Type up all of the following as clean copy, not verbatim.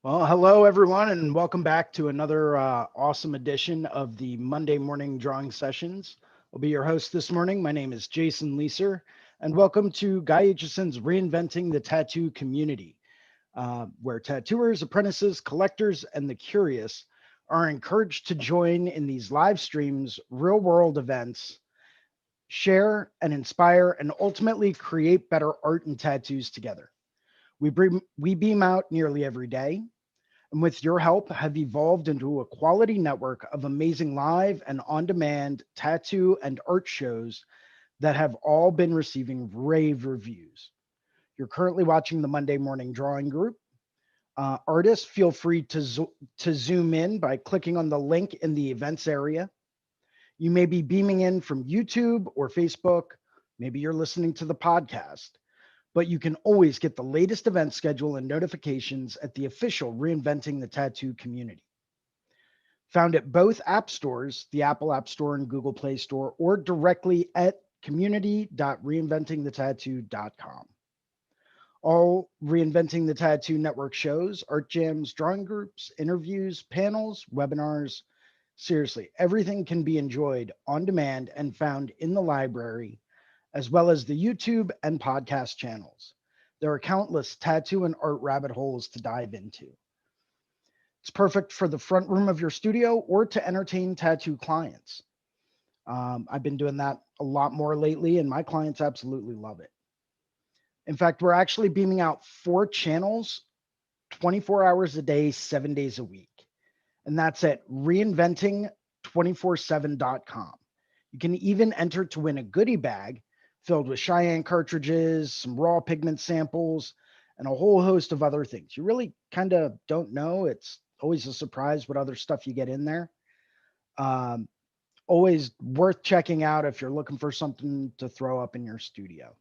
Well, hello everyone, and welcome back to another awesome edition of the Monday morning drawing sessions. I'll be your host this morning. My name is Jason Leeser, and welcome to Guy Aitchison's Reinventing the Tattoo Community, where tattooers, apprentices, collectors, and the curious are encouraged to join in these live streams, real world events, share and inspire, and ultimately create better art and tattoos together. We beam out nearly every day, and with your help have evolved into a quality network of amazing live and on-demand tattoo and art shows that have all been receiving rave reviews. You're currently watching the Monday Morning Drawing Group. Artists, feel free to zoom in by clicking on the link in the events area. You may be beaming in from YouTube or Facebook. Maybe you're listening to the podcast, but you can always get the latest event schedule and notifications at the official Reinventing the Tattoo community. Found at both app stores, the Apple App Store and Google Play Store, or directly at community.reinventingthetattoo.com. All Reinventing the Tattoo Network shows, art jams, drawing groups, interviews, panels, webinars. Seriously, everything can be enjoyed on demand and found in the library, as well as the YouTube and podcast channels. There are countless tattoo and art rabbit holes to dive into. It's perfect for the front room of your studio or to entertain tattoo clients. I've been doing that a lot more lately, and my clients absolutely love it. In fact, we're actually beaming out 4 channels 24 hours a day, 7 days a week. And that's at reinventing247.com. You can even enter to win a goodie bag filled with Cheyenne cartridges, some raw pigment samples, and a whole host of other things. You really kind of don't know. It's always a surprise what other stuff you get in there. Um, Always worth checking out if you're looking for something to throw up in your studio.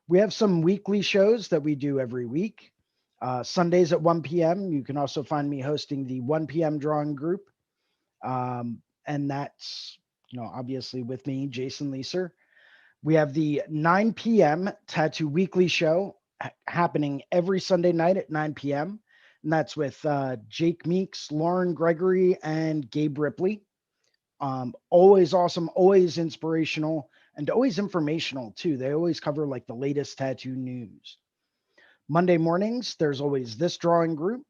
We have some weekly shows that we do every week. Sundays at 1 p.m. You can also find me hosting the 1 p.m. drawing group. And that's, obviously with me, Jason Leeser. We have the 9 p.m. Tattoo Weekly show happening every Sunday night at 9 p.m. And that's with Jake Meeks, Lauren Gregory, and Gabe Ripley. Always awesome, always inspirational, and always informational too. They always cover like the latest tattoo news. Monday mornings, there's always this drawing group.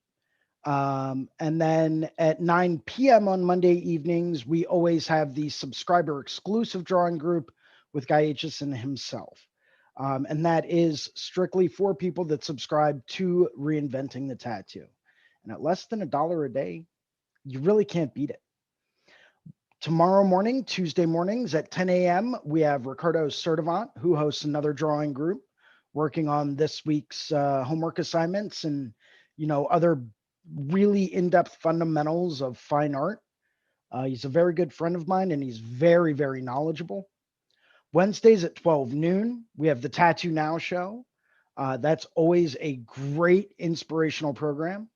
And then at 9 p.m. on Monday evenings, we always have the subscriber exclusive drawing group with Guy Aitchison himself. And that is strictly for people that subscribe to Reinventing the Tattoo. And at less than $1 a day, you really can't beat it. Tomorrow morning, Tuesday mornings at 10 a.m., we have Ricardo Sertivant, who hosts another drawing group, working on this week's homework assignments and, other really in-depth fundamentals of fine art. He's a very good friend of mine, and he's very, very knowledgeable. Wednesdays at 12 noon, we have the Tattoo Now show. That's always a great inspirational program.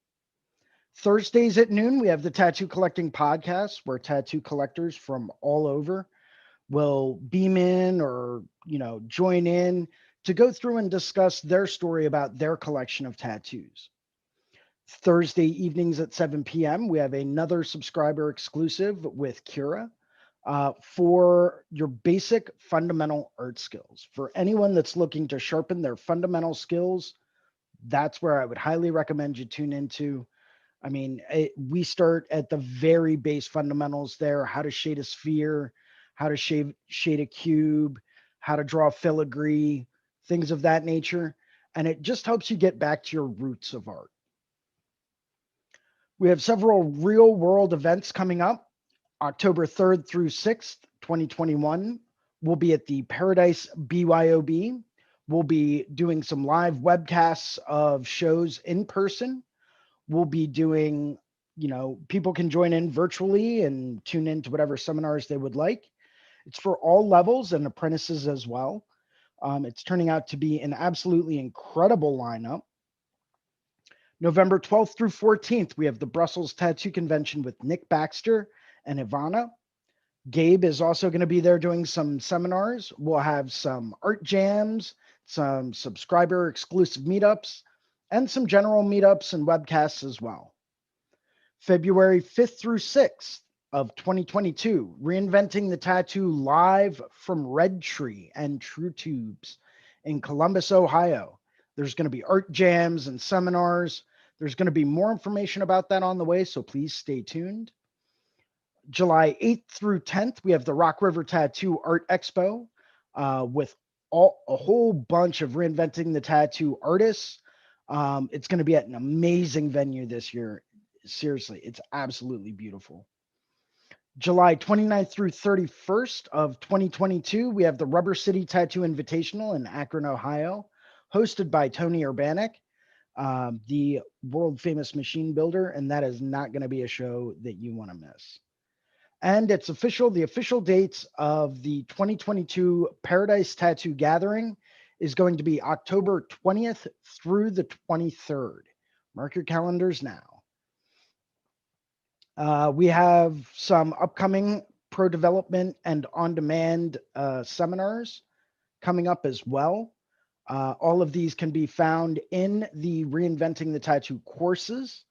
Thursdays at noon, we have the Tattoo Collecting Podcast, where tattoo collectors from all over will beam in or, join in to go through and discuss their story about their collection of tattoos. Thursday evenings at 7 p.m., we have another subscriber exclusive with Kira for your basic fundamental art skills. For anyone that's looking to sharpen their fundamental skills, that's where I would highly recommend you tune into. I mean, we start at the very base fundamentals there: how to shade a sphere, how to shade a cube, how to draw filigree, things of that nature. And it just helps you get back to your roots of art. We have several real world events coming up. October 3rd through 6th, 2021, we'll be at the Paradise BYOB. We'll be doing some live webcasts of shows in person. We'll be doing, people can join in virtually and tune into whatever seminars they would like. It's for all levels and apprentices as well. It's turning out to be an absolutely incredible lineup. November 12th through 14th, we have the Brussels Tattoo Convention with Nick Baxter and Ivana. Gabe is also going to be there doing some seminars. We'll have some art jams, some subscriber exclusive meetups, and some general meetups and webcasts as well. February 5th through 6th of 2022, Reinventing the Tattoo live from Red Tree and True Tubes in Columbus, Ohio. There's going to be art jams and seminars. There's going to be more information about that on the way, so please stay tuned. July 8th through 10th, we have the Rock River Tattoo Art Expo with a whole bunch of Reinventing the Tattoo artists. It's going to be at an amazing venue this year. Seriously, it's absolutely beautiful. July 29th through 31st of 2022, we have the Rubber City Tattoo Invitational in Akron, Ohio, hosted by Tony Urbanek, the world famous machine builder, and that is not going to be a show that you want to miss. And it's official. The official dates of the 2022 Paradise Tattoo Gathering is going to be October 20th through the 23rd. Mark your calendars now. We have some upcoming pro development and on-demand seminars coming up as well. All of these can be found in the Reinventing the Tattoo courses.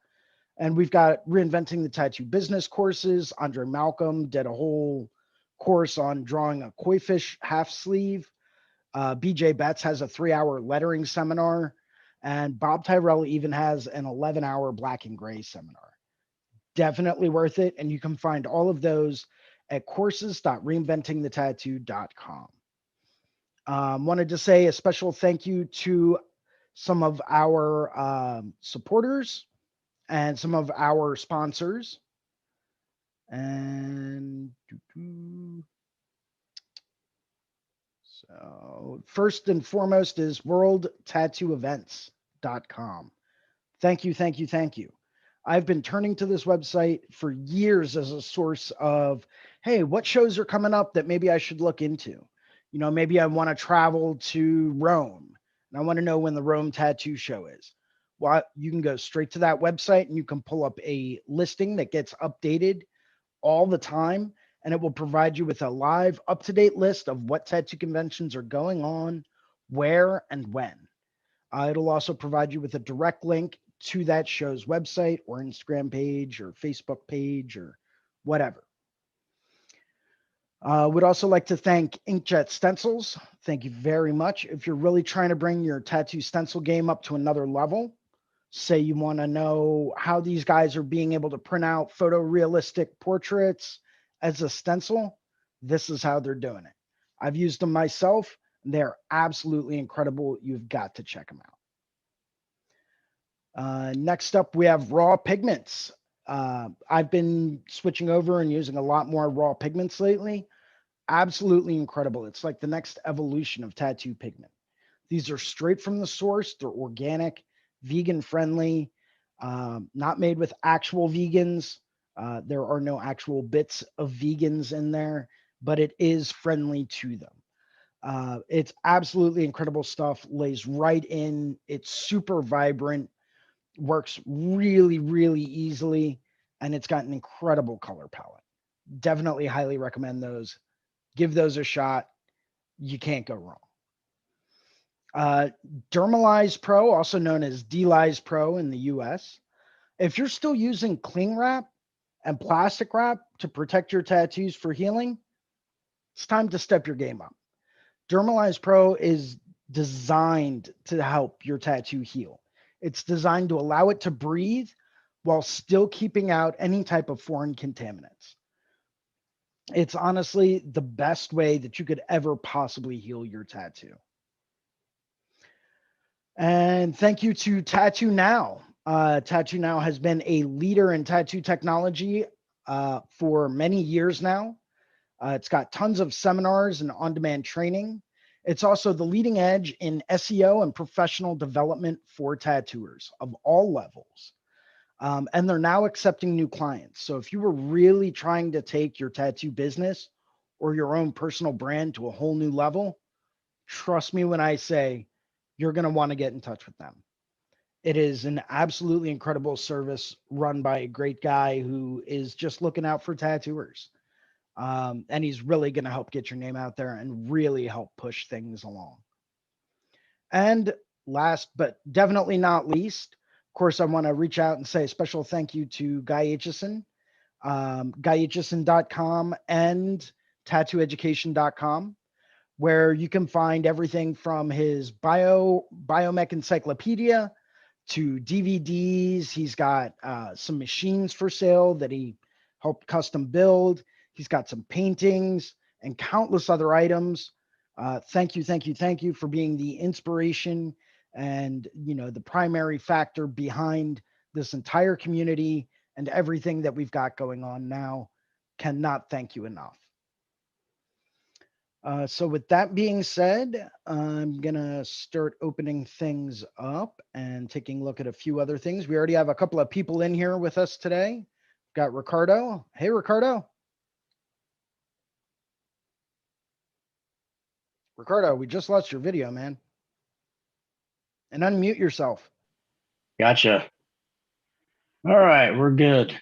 And we've got Reinventing the Tattoo business courses. Andre Malcolm did a whole course on drawing a koi fish half sleeve. BJ Betts has a 3-hour lettering seminar. And Bob Tyrell even has an 11-hour black and gray seminar. Definitely worth it. And you can find all of those at courses.reinventingthetattoo.com. Wanted to say a special thank you to some of our supporters and some of our sponsors. And so first and foremost is worldtattooevents.com. Thank you, thank you, thank you. I've been turning to this website for years as a source of, hey, what shows are coming up that maybe I should look into? You know, maybe I want to travel to Rome and I want to know when the Rome Tattoo Show is. Well, you can go straight to that website and you can pull up a listing that gets updated all the time, and it will provide you with a live, up-to-date list of what tattoo conventions are going on, where, and when. It'll also provide you with a direct link to that show's website or Instagram page or Facebook page or whatever. Would also like to thank Inkjet Stencils. Thank you very much. If you're really trying to bring your tattoo stencil game up to another level, say you want to know how these guys are being able to print out photorealistic portraits as a stencil, this is how they're doing it. I've used them myself. They're absolutely incredible. You've got to check them out. Next up, we have raw pigments. I've been switching over and using a lot more raw pigments lately. Absolutely incredible. It's like the next evolution of tattoo pigment. These are straight from the source. They're organic, vegan friendly, not made with actual vegans. There are no actual bits of vegans in there, but it is friendly to them. It's absolutely incredible stuff, lays right in. It's super vibrant, works really, really easily, and it's got an incredible color palette. Definitely highly recommend those. Give those a shot. You can't go wrong. Dermalize Pro, also known as Delize Pro in the US. If you're still using cling wrap and plastic wrap to protect your tattoos for healing, it's time to step your game up. Dermalize Pro is designed to help your tattoo heal. It's designed to allow it to breathe while still keeping out any type of foreign contaminants. It's honestly the best way that you could ever possibly heal your tattoo. And thank you to Tattoo Now. Tattoo Now has been a leader in tattoo technology for many years now. It's got tons of seminars and on-demand training. It's also the leading edge in SEO and professional development for tattooers of all levels. And they're now accepting new clients. So if you were really trying to take your tattoo business or your own personal brand to a whole new level, trust me when I say you're going to want to get in touch with them. It is an absolutely incredible service run by a great guy who is just looking out for tattooers. And he's really going to help get your name out there and really help push things along. And last but definitely not least, of course, I want to reach out and say a special thank you to Guy Aitchison, GuyAitchison.com and tattooeducation.com, where you can find everything from his biomech encyclopedia to DVDs. He's got some machines for sale that he helped custom build. He's got some paintings and countless other items. Thank you, thank you, thank you for being the inspiration and the primary factor behind this entire community and everything that we've got going on now. Cannot thank you enough. So with that being said, I'm gonna start opening things up and taking a look at a few other things. We already have a couple of people in here with us today. Got Ricardo. Hey, Ricardo. Ricardo, we just lost your video, man. And unmute yourself. Gotcha. All right, we're good.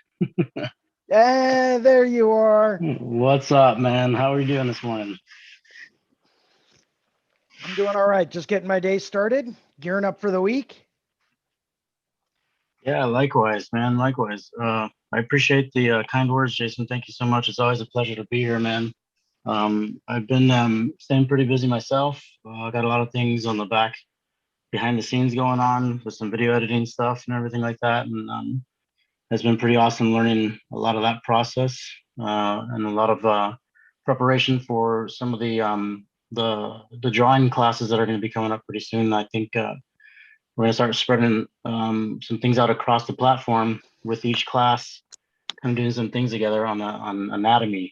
Yeah, there you are. What's up, man? How are you doing this morning? I'm doing all right. Just getting my day started, gearing up for the week. Yeah, likewise, man. Likewise. I appreciate the kind words, Jason. Thank you so much. It's always a pleasure to be here, man. I've been staying pretty busy myself. I got a lot of things on the back behind the scenes going on with some video editing stuff and everything like that. And it's been pretty awesome learning a lot of that process and a lot of preparation for some of the drawing classes that are going to be coming up pretty soon. I think we're going to start spreading some things out across the platform with each class, kind of doing some things together on anatomy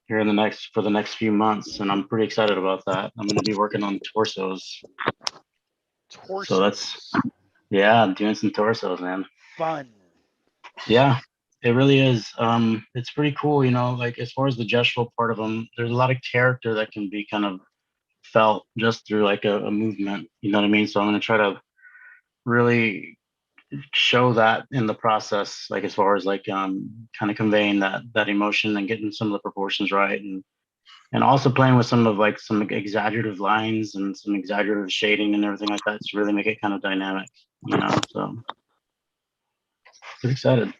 here in for the next few months, and I'm pretty excited about that. I'm going to be working on torsos. So that's Torsos. doing some torsos, man. Fun. Yeah, it really is. It's pretty cool, like as far as the gestural part of them, there's a lot of character that can be kind of felt just through like a movement. You know what I mean? So I'm going to try to really show that in the process, like as far as like kind of conveying that emotion and getting some of the proportions right, and also playing with some exaggerative lines and some exaggerative shading and everything like that to really make it kind of dynamic. So pretty excited.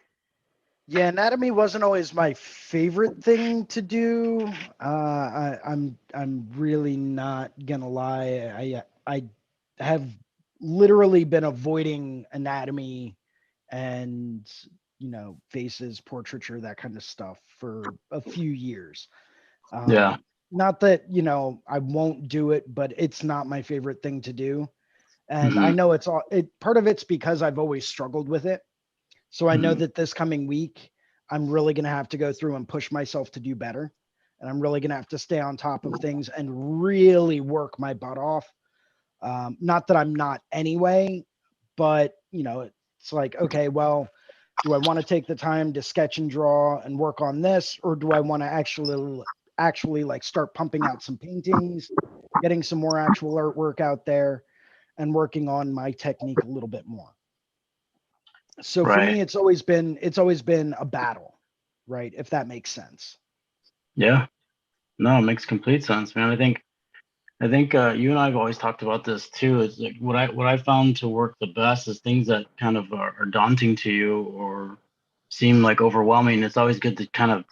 Yeah, anatomy wasn't always my favorite thing to do. I'm really not gonna lie. I have literally been avoiding anatomy and faces, portraiture, that kind of stuff for a few years. Yeah. Not that I won't do it, but it's not my favorite thing to do. And I Hmm. know part of it's because I've always struggled with it. So I know Hmm. that this coming week, I'm really going to have to go through and push myself to do better. And I'm really going to have to stay on top of things and really work my butt off. Not that I'm not anyway, but it's like, okay, well, do I want to take the time to sketch and draw and work on this, or do I want to actually like start pumping out some paintings, getting some more actual artwork out there, and working on my technique a little bit more? So for Right. me, it's always been a battle, right? If that makes sense. Yeah. No, it makes complete sense, man. I think you and I have always talked about this too. It's like what I found to work the best is things that kind of are daunting to you or seem like overwhelming. It's always good to kind of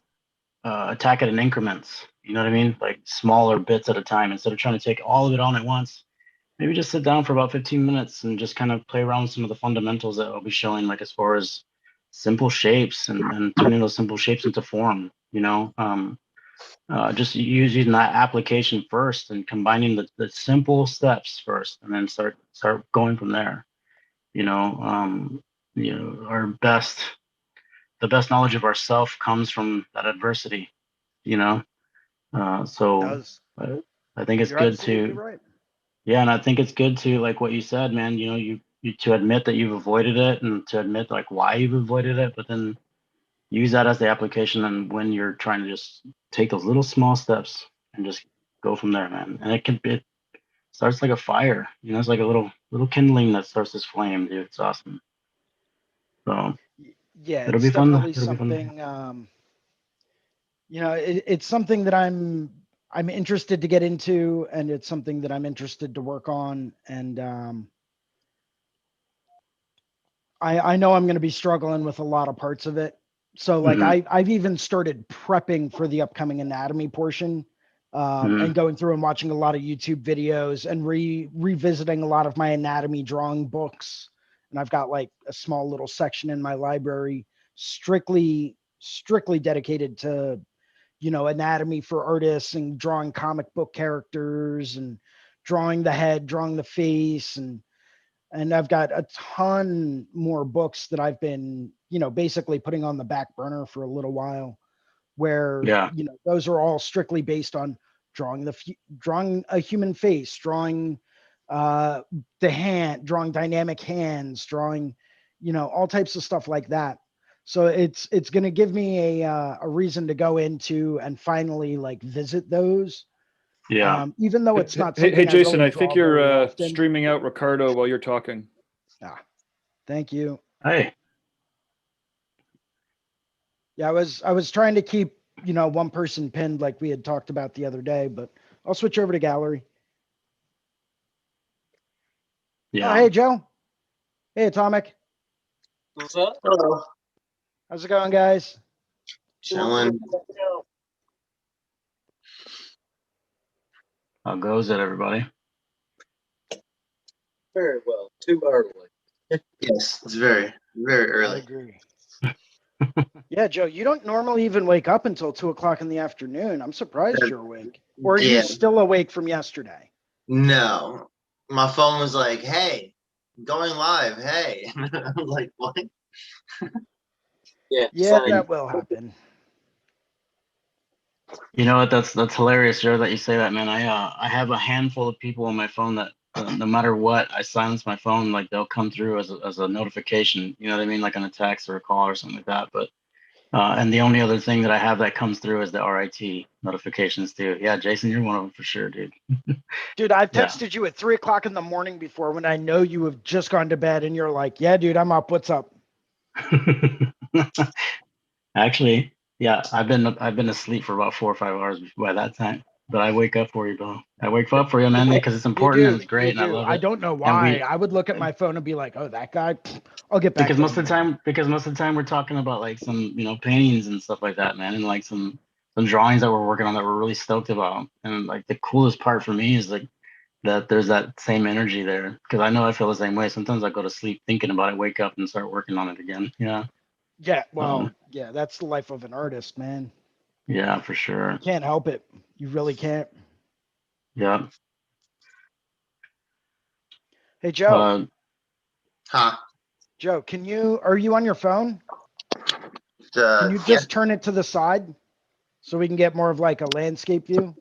attack it in increments. You know what I mean? Like smaller bits at a time instead of trying to take all of it on at once. Maybe just sit down for about 15 minutes and just kind of play around with some of the fundamentals that I'll be showing, like as far as simple shapes and turning those simple shapes into form. Just using that application first and combining the simple steps first, and then start going from there. You know, um, our the best knowledge of ourself comes from that adversity. You know, It so does. I think it's You're good absolutely to right. yeah, and I think it's good to like what you said, man. You to admit that you've avoided it and to admit like why you've avoided it, but then use that as the application and when you're trying to just take those little small steps and just go from there, man. And it starts like a fire, it's like a little kindling that starts this flame, dude. It's awesome. So Yeah, it'll be it's fun. definitely It'll be fun. something. It's something that I'm interested to get into, and it's something that I'm interested to work on. And I know I'm going to be struggling with a lot of parts of it. So like Hmm. I've even started prepping for the upcoming anatomy portion, Hmm. and going through and watching a lot of YouTube videos and revisiting a lot of my anatomy drawing books. And I've got like a small little section in my library strictly dedicated to, anatomy for artists and drawing comic book characters and drawing the head, drawing the face, and I've got a ton more books that I've been, basically putting on the back burner for a little while, where, Yeah. those are all strictly based on drawing a human face, drawing uh, the hand, drawing dynamic hands, drawing, all types of stuff like that. So it's going to give me a reason to go into and finally like visit those. Yeah. Even though Hey, it's not hey, something I Jason, really I think draw very you're often. streaming out Ricardo while you're talking. Ah, thank you. Hey. Yeah, I was trying to keep, one person pinned like we had talked about the other day, but I'll switch over to gallery. Oh, Yeah. hey Joe. Hey Atomic. What's up? Hello. How's it going, guys? Chilling. How goes it, everybody? Very well. Too early. Yes, it's very, very I early. agree. Yeah, Joe, you don't normally even wake up until 2 o'clock in the afternoon. I'm surprised you're awake. Or are you Yeah. still awake from yesterday? No. My phone was like, hey, going live. Hey. I'm like, what? Yeah. Yeah, that will happen. You know what? That's hilarious, Joe, that you say that, man. I have a handful of people on my phone that no matter what, I silence my phone, like they'll come through as a notification. You know what I mean, like on a text or a call or something like that. But and the only other thing that I have that comes through is the RIT notifications too. Yeah, Jason, you're one of them for sure, dude. Dude, I've Yeah. texted you at 3 o'clock in the morning before when I know you have just gone to bed and you're like, yeah, dude, I'm up. What's up? Actually, yeah, I've been asleep for about 4 or 5 hours by that time. But I wake up for you, bro. I wake up for you, man, because it's You important and do. it's great You and I do. love I it. don't know And why. I would look at my phone and be like, oh, that guy, I'll get back because to most him of the later. time we're talking about like some, paintings and stuff like that, man, and like some drawings that we're working on that we're really stoked about. And like the coolest part for me is like that there's that same energy there, because I know I feel the same way. Sometimes I go to sleep thinking about it, wake up and start working on it again. Yeah. Yeah, well, yeah, that's the life of an artist, man. Yeah, for sure. You can't help it. You really can't. Yeah. Hey, Joe. Huh. Joe, are you on your phone? Can you Yeah. just turn it to the side so we can get more of like a landscape view?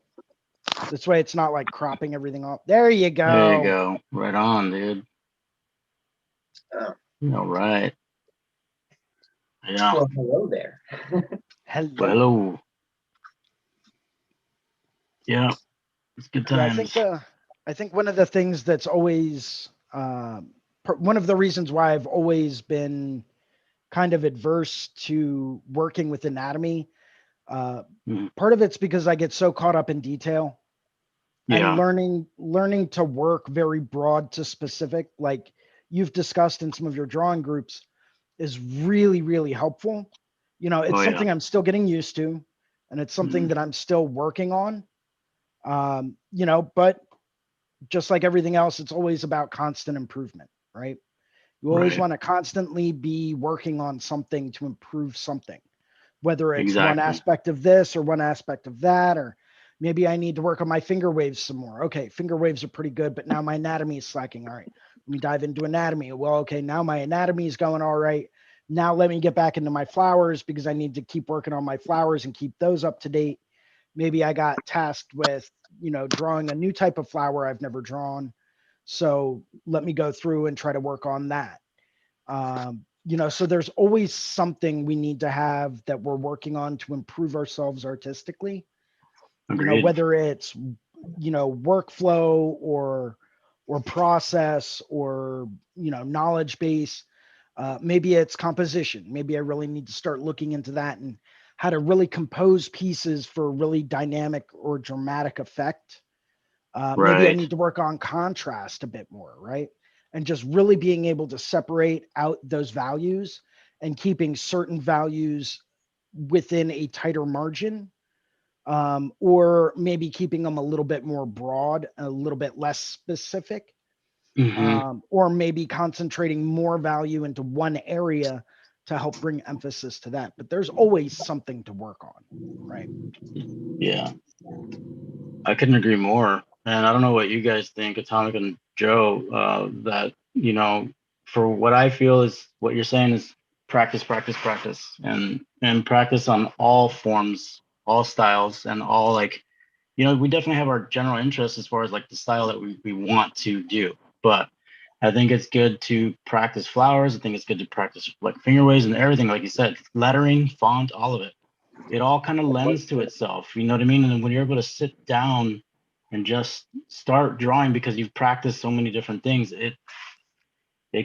This way it's not like cropping everything off. There you go. There you go. Right on, dude. All right. Yeah. Well, hello there. Hello. Well, hello. Yeah. It's good Yeah, times. I think one of the things that's always one of the reasons why I've always been kind of adverse to working with anatomy. Part of it's because I get so caught up in detail and Yeah. learning to work very broad to specific, like you've discussed in some of your drawing groups, is really, really helpful. It's Oh, yeah. something I'm still getting used to, and it's something that I'm still working on. But just like everything else, it's always about constant improvement, right? You always Right. want to constantly be working on something to improve something, whether it's one Exactly. aspect of this or one aspect of that, or maybe I need to work on my finger waves some more. Okay, finger waves are pretty good, but now my anatomy is slacking. All right, let me dive into anatomy. Well, okay, now my anatomy is going all right. Now let me get back into my flowers because I need to keep working on my flowers and keep those up to date. Maybe I got tasked with, drawing a new type of flower I've never drawn. So let me go through and try to work on that. So there's always something we need to have that we're working on to improve ourselves artistically. Agreed. Whether it's, workflow or process or, knowledge base. Maybe it's composition. Maybe I really need to start looking into that and how to really compose pieces for a really dynamic or dramatic effect. Maybe I Right. need to work on contrast a bit more, right? And just really being able to separate out those values and keeping certain values within a tighter margin, or maybe keeping them a little bit more broad, a little bit less specific, or maybe concentrating more value into one area to help bring emphasis to that. But there's always something to work on, right? Yeah, I couldn't agree more. And I don't know what you guys think, Atomic and Joe, that, you know, for what I feel is what you're saying is practice, practice, practice, and practice on all forms, all styles, and all, like, you know, we definitely have our general interests as far as like the style that we want to do. But I think it's good to practice flowers. I think it's good to practice like finger waves and everything, like you said, lettering, font, all of it. It all kind of lends to itself. You know what I mean? And then when you're able to sit down and just start drawing because you've practiced so many different things, it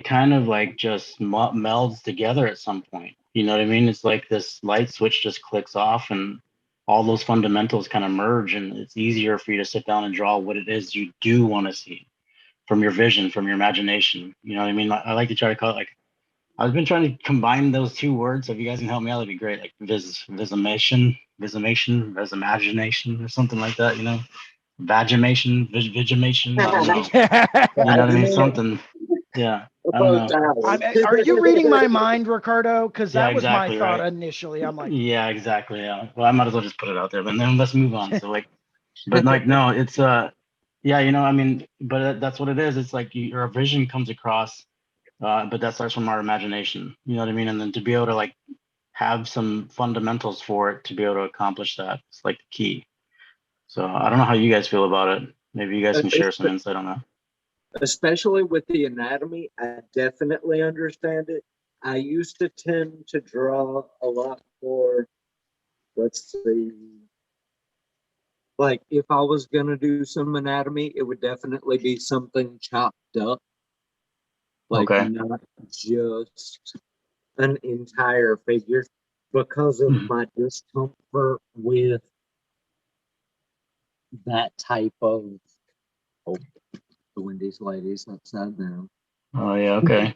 kind of like just melds together at some point. You know what I mean? It's like this light switch just clicks off and all those fundamentals kind of merge, and it's easier for you to sit down and draw what it is you do want to see from your vision, from your imagination. You know what I mean? I like to try to call it like, I've been trying to combine those two words. So if you guys can help me out, that'd be great. Like imagination, or something like that, you know? Vigimation, I don't know. You know what I mean? Something. Yeah. I don't know. Are you reading my mind, Ricardo? Because Yeah, that was my exactly, thought right. initially. I'm like, Yeah, exactly. Yeah. Well, I might as well just put it out there, but then let's move on. So like, but like, no, it's yeah, you know, I mean, but that's what it is. It's like your vision comes across, but that starts from our imagination. You know what I mean? And then to be able to like have some fundamentals for it to be able to accomplish that, it's like the key. So I don't know how you guys feel about it. Maybe you guys can share some insight on that. Especially with the anatomy, I definitely understand it. I used to tend to draw a lot more, let's see, like if I was going to do some anatomy, it would definitely be something chopped up, like Okay. not just an entire figure, because of my discomfort with that type of, oh, the Wendy's ladies upside down. Oh yeah. Okay.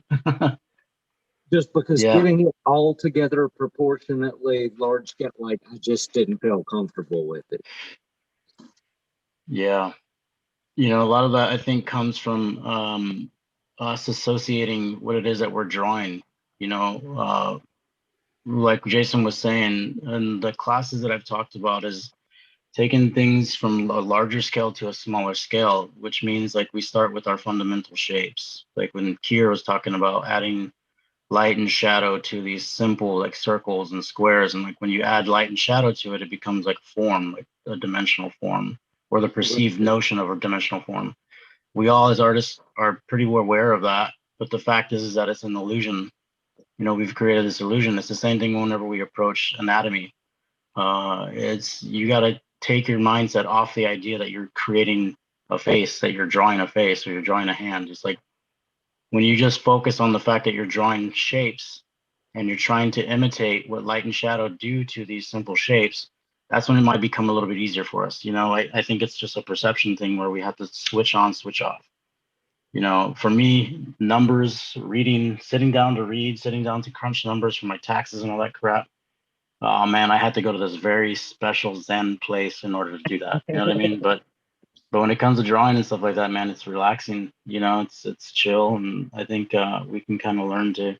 Just because Yeah. getting it all together proportionately large scale, like I just didn't feel comfortable with it. Yeah. You know, a lot of that I think comes from us associating what it is that we're drawing. You know, like Jason was saying, and the classes that I've talked about is taking things from a larger scale to a smaller scale, which means like we start with our fundamental shapes. Like when Kier was talking about adding light and shadow to these simple like circles and squares, and like when you add light and shadow to it, it becomes like form, like a dimensional form, or the perceived notion of a dimensional form. We all as artists are pretty aware of that, but the fact is that it's an illusion. You know, we've created this illusion. It's the same thing whenever we approach anatomy. It's, you got to take your mindset off the idea that you're creating a face, that you're drawing a face, or you're drawing a hand. It's like when you just focus on the fact that you're drawing shapes and you're trying to imitate what light and shadow do to these simple shapes, that's when it might become a little bit easier for us. You know, I think it's just a perception thing where we have to switch on, switch off. You know, for me, numbers, reading, sitting down to read, sitting down to crunch numbers for my taxes and all that crap. Oh man, I had to go to this very special Zen place in order to do that. You know what I mean? But when it comes to drawing and stuff like that, man, it's relaxing. You know, it's chill, and I think we can kind of learn to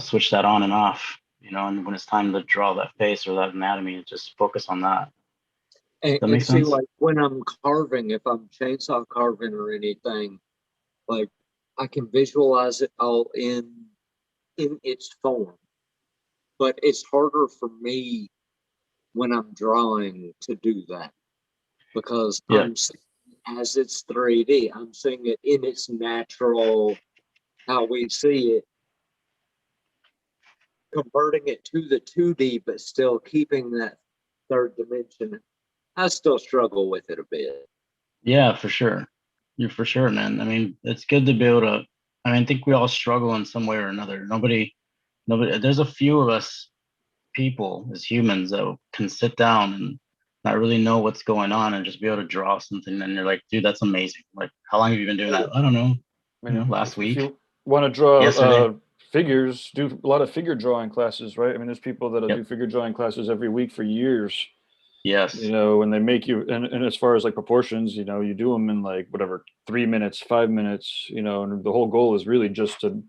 switch that on and off. You know, and when it's time to draw that face or that anatomy, just focus on that. That And makes see, sense. like when I'm carving, if I'm chainsaw carving or anything, like I can visualize it all in its form. But it's harder for me when I'm drawing to do that because Yeah. I'm as it's 3D, I'm seeing it in its natural, how we see it, converting it to the 2D, but still keeping that third dimension. I still struggle with it a bit. Yeah, for sure. You're for sure, man. I mean, it's good to be able to. I mean, I think we all struggle in some way or another. Nobody. There's a few of us people, as humans, that can sit down and not really know what's going on and just be able to draw something. And you're like, dude, that's amazing. Like, how long have you been doing that? I don't know. I mean, Last if week. you want to draw Yesterday. figures, do a lot of figure drawing classes, right? I mean, there's people that Yep. do figure drawing classes every week for years. Yes. You know, and they make you, and as far as like proportions, you know, you do them in like whatever 3 minutes, 5 minutes, you know, and the whole goal is really just to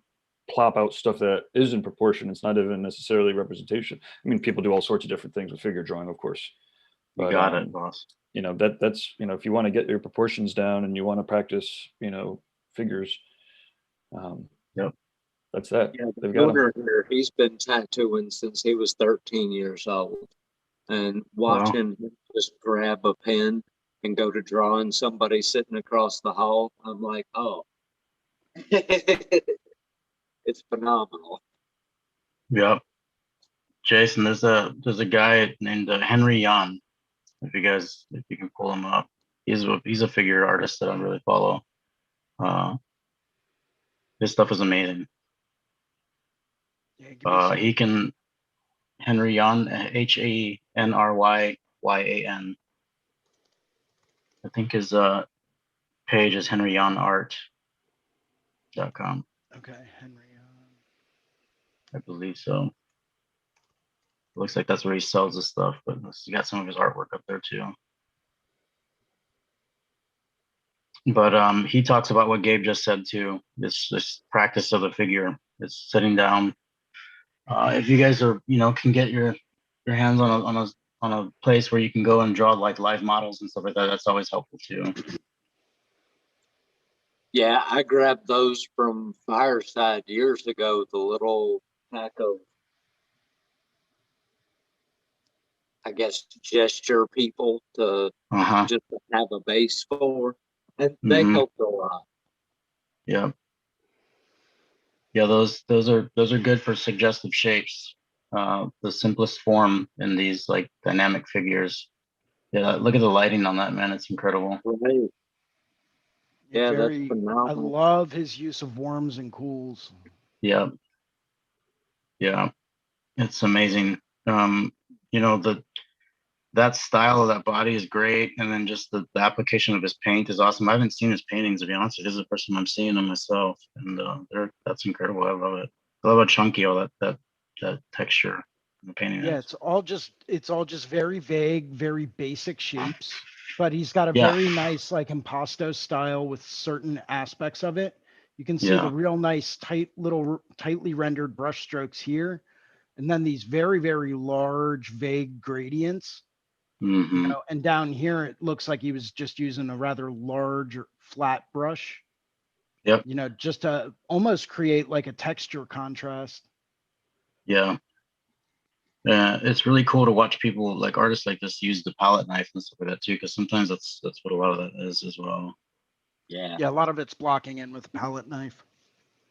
plop out stuff that is in proportion. It's not even necessarily representation. I mean, people do all sorts of different things with figure drawing, of course. You But got it, boss. you know, that's, you know, if you want to get your proportions down and you want to practice, you know, figures, Yep. that's that. Yeah, the They've got 'em. owner here, he's been tattooing since he was 13 years old. And Wow. watching him just grab a pen and go to drawing somebody sitting across the hall, I'm like, oh, it's phenomenal. Yep. Jason, there's a guy named Henry Yan. If you can pull him up, he's a figure artist that I really follow. His stuff is amazing. Yeah, give me some. He can Henry Yan, HANRYYAN. I think his page is henryyanart.com. Okay, Henry. I believe so. Looks like that's where he sells his stuff, but he's got some of his artwork up there too. But he talks about what Gabe just said too. This practice of the figure. It's sitting down. If you guys are, can get your hands on a place where you can go and draw like live models and stuff like that, that's always helpful too. Yeah, I grabbed those from Fireside years ago, the little pack of, I guess, gesture people to just have a base for, and they helped a lot. Yeah. Yeah, those are good for suggestive shapes. The simplest form in these like dynamic figures. Yeah, look at the lighting on that, man. It's incredible. Right. Yeah, that's I phenomenal. love his use of warms and cools. Yeah. Yeah. It's amazing. That style of that body is great, and then just the application of his paint is awesome. I haven't seen his paintings, to be honest. This is the first time I'm seeing them myself, and that's incredible. I love it. I love how chunky all that texture in the painting Yeah, is. it's all just very vague, very basic shapes, but he's got a Yeah. very nice like impasto style with certain aspects of it. You can see the real nice tightly rendered brush strokes here, and then these very, very large vague gradients. Mm-hmm. And down here it looks like he was just using a rather large or flat brush. Yep. Just to almost create like a texture contrast. Yeah. Yeah, it's really cool to watch people like artists like this use the palette knife and stuff like that too, because sometimes that's what a lot of that is as well. Yeah. Yeah, a lot of it's blocking in with a palette knife.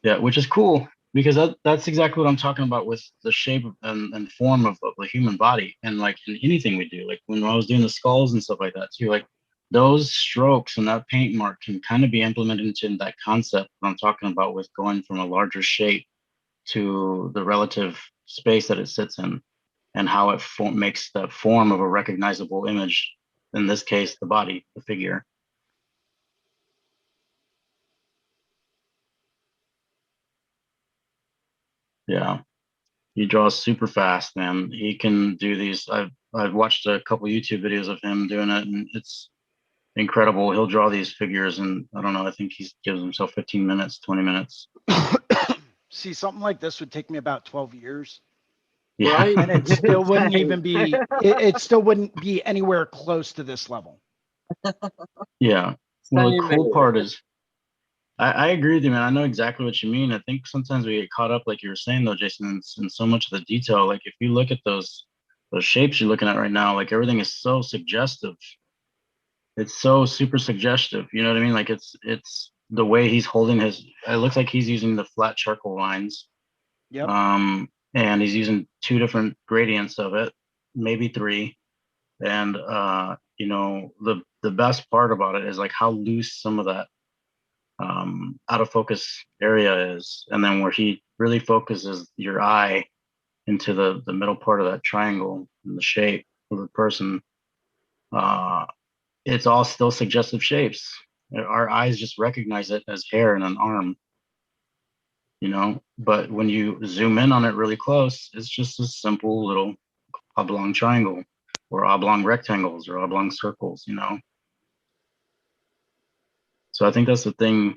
Yeah, which is cool because that's exactly what I'm talking about with the shape and form of the human body, and like in anything we do, like when I was doing the skulls and stuff like that too, like those strokes and that paint mark can kind of be implemented into that concept that I'm talking about with going from a larger shape to the relative space that it sits in, and how it makes the form of a recognizable image. In this case, the body, the figure. Yeah. He draws super fast, man. He can do these. I've watched a couple YouTube videos of him doing it, and it's incredible. He'll draw these figures, and I don't know. I think he gives himself 15 minutes, 20 minutes. See, something like this would take me about 12 years. Yeah. Right? And it still wouldn't even be. It still wouldn't be anywhere close to this level. Yeah. Well, the Same cool here. part is, I agree with you, man. I know exactly what you mean. I think sometimes we get caught up, like you were saying, though, Jason, in so much of the detail. Like if you look at those shapes you're looking at right now, like everything is so suggestive. It's so super suggestive. You know what I mean? Like it's the way he's holding his. It looks like he's using the flat charcoal lines. Yep. And he's using 2 different gradients of it, maybe 3. And the best part about it is like how loose some of that out of focus area is, and then where he really focuses your eye into the middle part of that triangle and the shape of the person, it's all still suggestive shapes. Our eyes just recognize it as hair and an arm, you know, but when you zoom in on it really close, it's just a simple little oblong triangle or oblong rectangles or oblong circles, you know. So I think that's the thing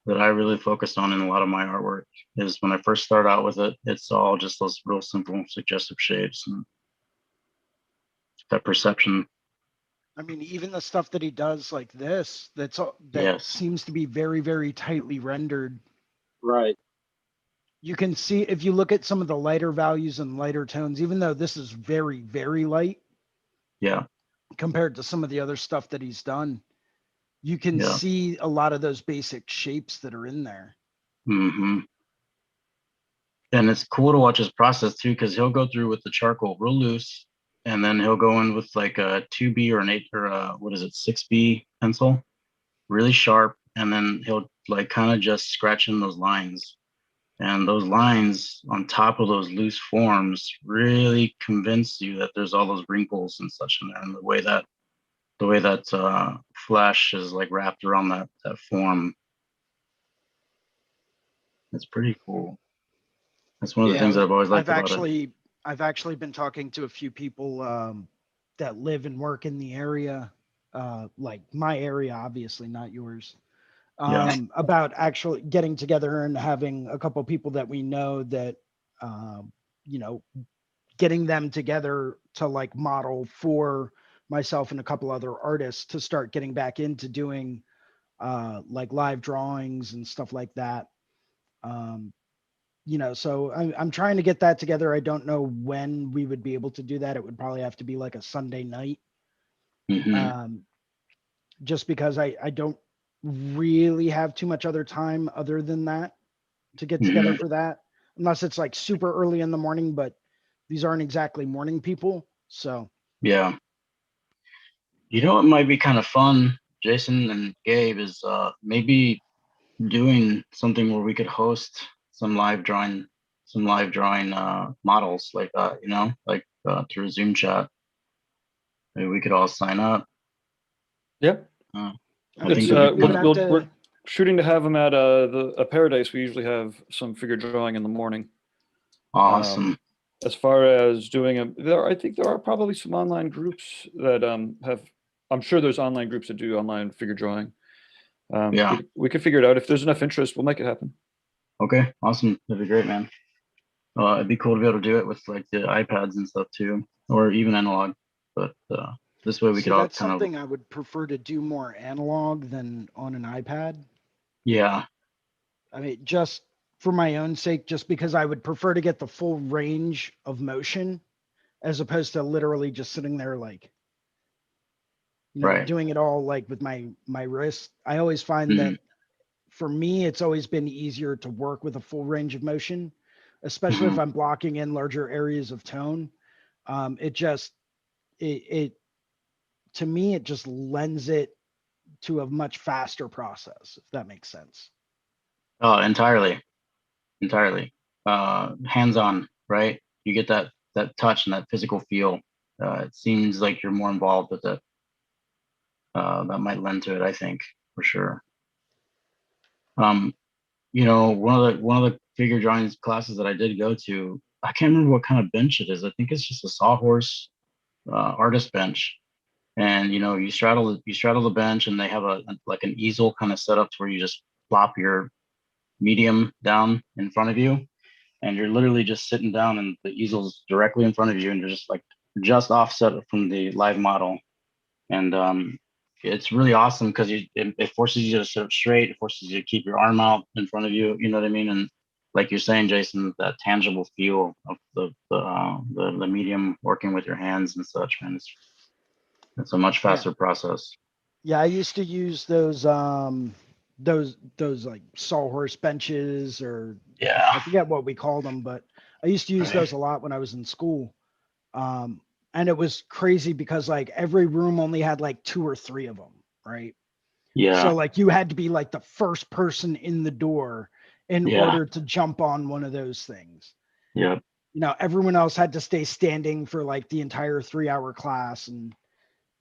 that I really focused on in a lot of my artwork is when I first start out with it, it's all just those real simple suggestive shapes and that perception. I mean, even the stuff that he does like this, that Yes. seems to be very, very tightly rendered. Right. You can see if you look at some of the lighter values and lighter tones, even though this is very, very light Yeah. compared to some of the other stuff that he's done, you can Yeah. see a lot of those basic shapes that are in there. Mm-hmm. And it's cool to watch his process too, because he'll go through with the charcoal real loose, and then he'll go in with like a 2B or an 8 or what is it, 6B pencil, really sharp, and then he'll like kind of just scratch in those lines. And those lines on top of those loose forms really convince you that there's all those wrinkles and such in there, and the way that flesh is like wrapped around that form. It's pretty cool. That's one of the Yeah. things that I've always liked about it. I've actually been talking to a few people that live and work in the area, like my area, obviously not yours, Yeah. about actually getting together and having a couple of people that we know that, you know, getting them together to like model for myself and a couple other artists to start getting back into doing like live drawings and stuff like that. You know, so I'm trying to get that together. I don't know when we would be able to do that. It would probably have to be like a Sunday night, Mm-hmm. just because I don't really have too much other time other than that to get together Mm-hmm. for that, unless it's like super early in the morning, but these aren't exactly morning people. So Yeah. You know what might be kind of fun, Jason and Gabe, is maybe doing something where we could host some live drawing models like that, you know, like through Zoom chat. Maybe we could all sign up. Yeah. I I mean, think It's it'd be we would kind have of we're to. shooting to have them at a Paradise. We usually have some figure drawing in the morning. awesome. As far as doing I think there are probably some online groups that have. I'm sure there's online groups that do online figure drawing. Yeah. We could figure it out. If there's enough interest, we'll make it happen. Okay. Awesome. That'd be great, man. It'd be cool to be able to do it with like the iPads and stuff too, or even analog. But this way we See, could all that's kind of, something I would prefer to do more analog than on an iPad. yeah. I mean, just for my own sake, just because I would prefer to get the full range of motion as opposed to literally just sitting there like, you know, Right. doing it all like with my wrist. I always find Mm-hmm. that for me, it's always been easier to work with a full range of motion, especially if Mm-hmm. I'm blocking in larger areas of tone. It just it to me it just lends it to a much faster process, if that makes sense. Oh, entirely. Hands-on, right? You get that touch and that physical feel. It seems like you're more involved with it. That might lend to it, I think, for sure. Um, you know, one of the figure drawings classes that I did go to, I can't remember what kind of bench it is. I think it's just a sawhorse artist bench. And you know, you straddle the bench, and they have like an easel kind of set up to where you just plop your medium down in front of you, and you're literally just sitting down, and the easel's directly in front of you, and you're just like just offset from the live model. And it's really awesome because it forces you to sit up straight. It forces you to keep your arm out in front of you. You know what I mean? And like you're saying, Jason, that tangible feel of the medium working with your hands and such, man, it's a much Yeah. faster process. Yeah, I used to use those like sawhorse benches, or Yeah. I forget what we called them, but I used to use Right. those a lot when I was in school. And it was crazy because like every room only had like 2 or 3 of them, right? So Yeah. like you had to be like the first person in the door in Yeah. order to jump on one of those things. Yep. everyone else had to stay standing for like the entire 3-hour class, and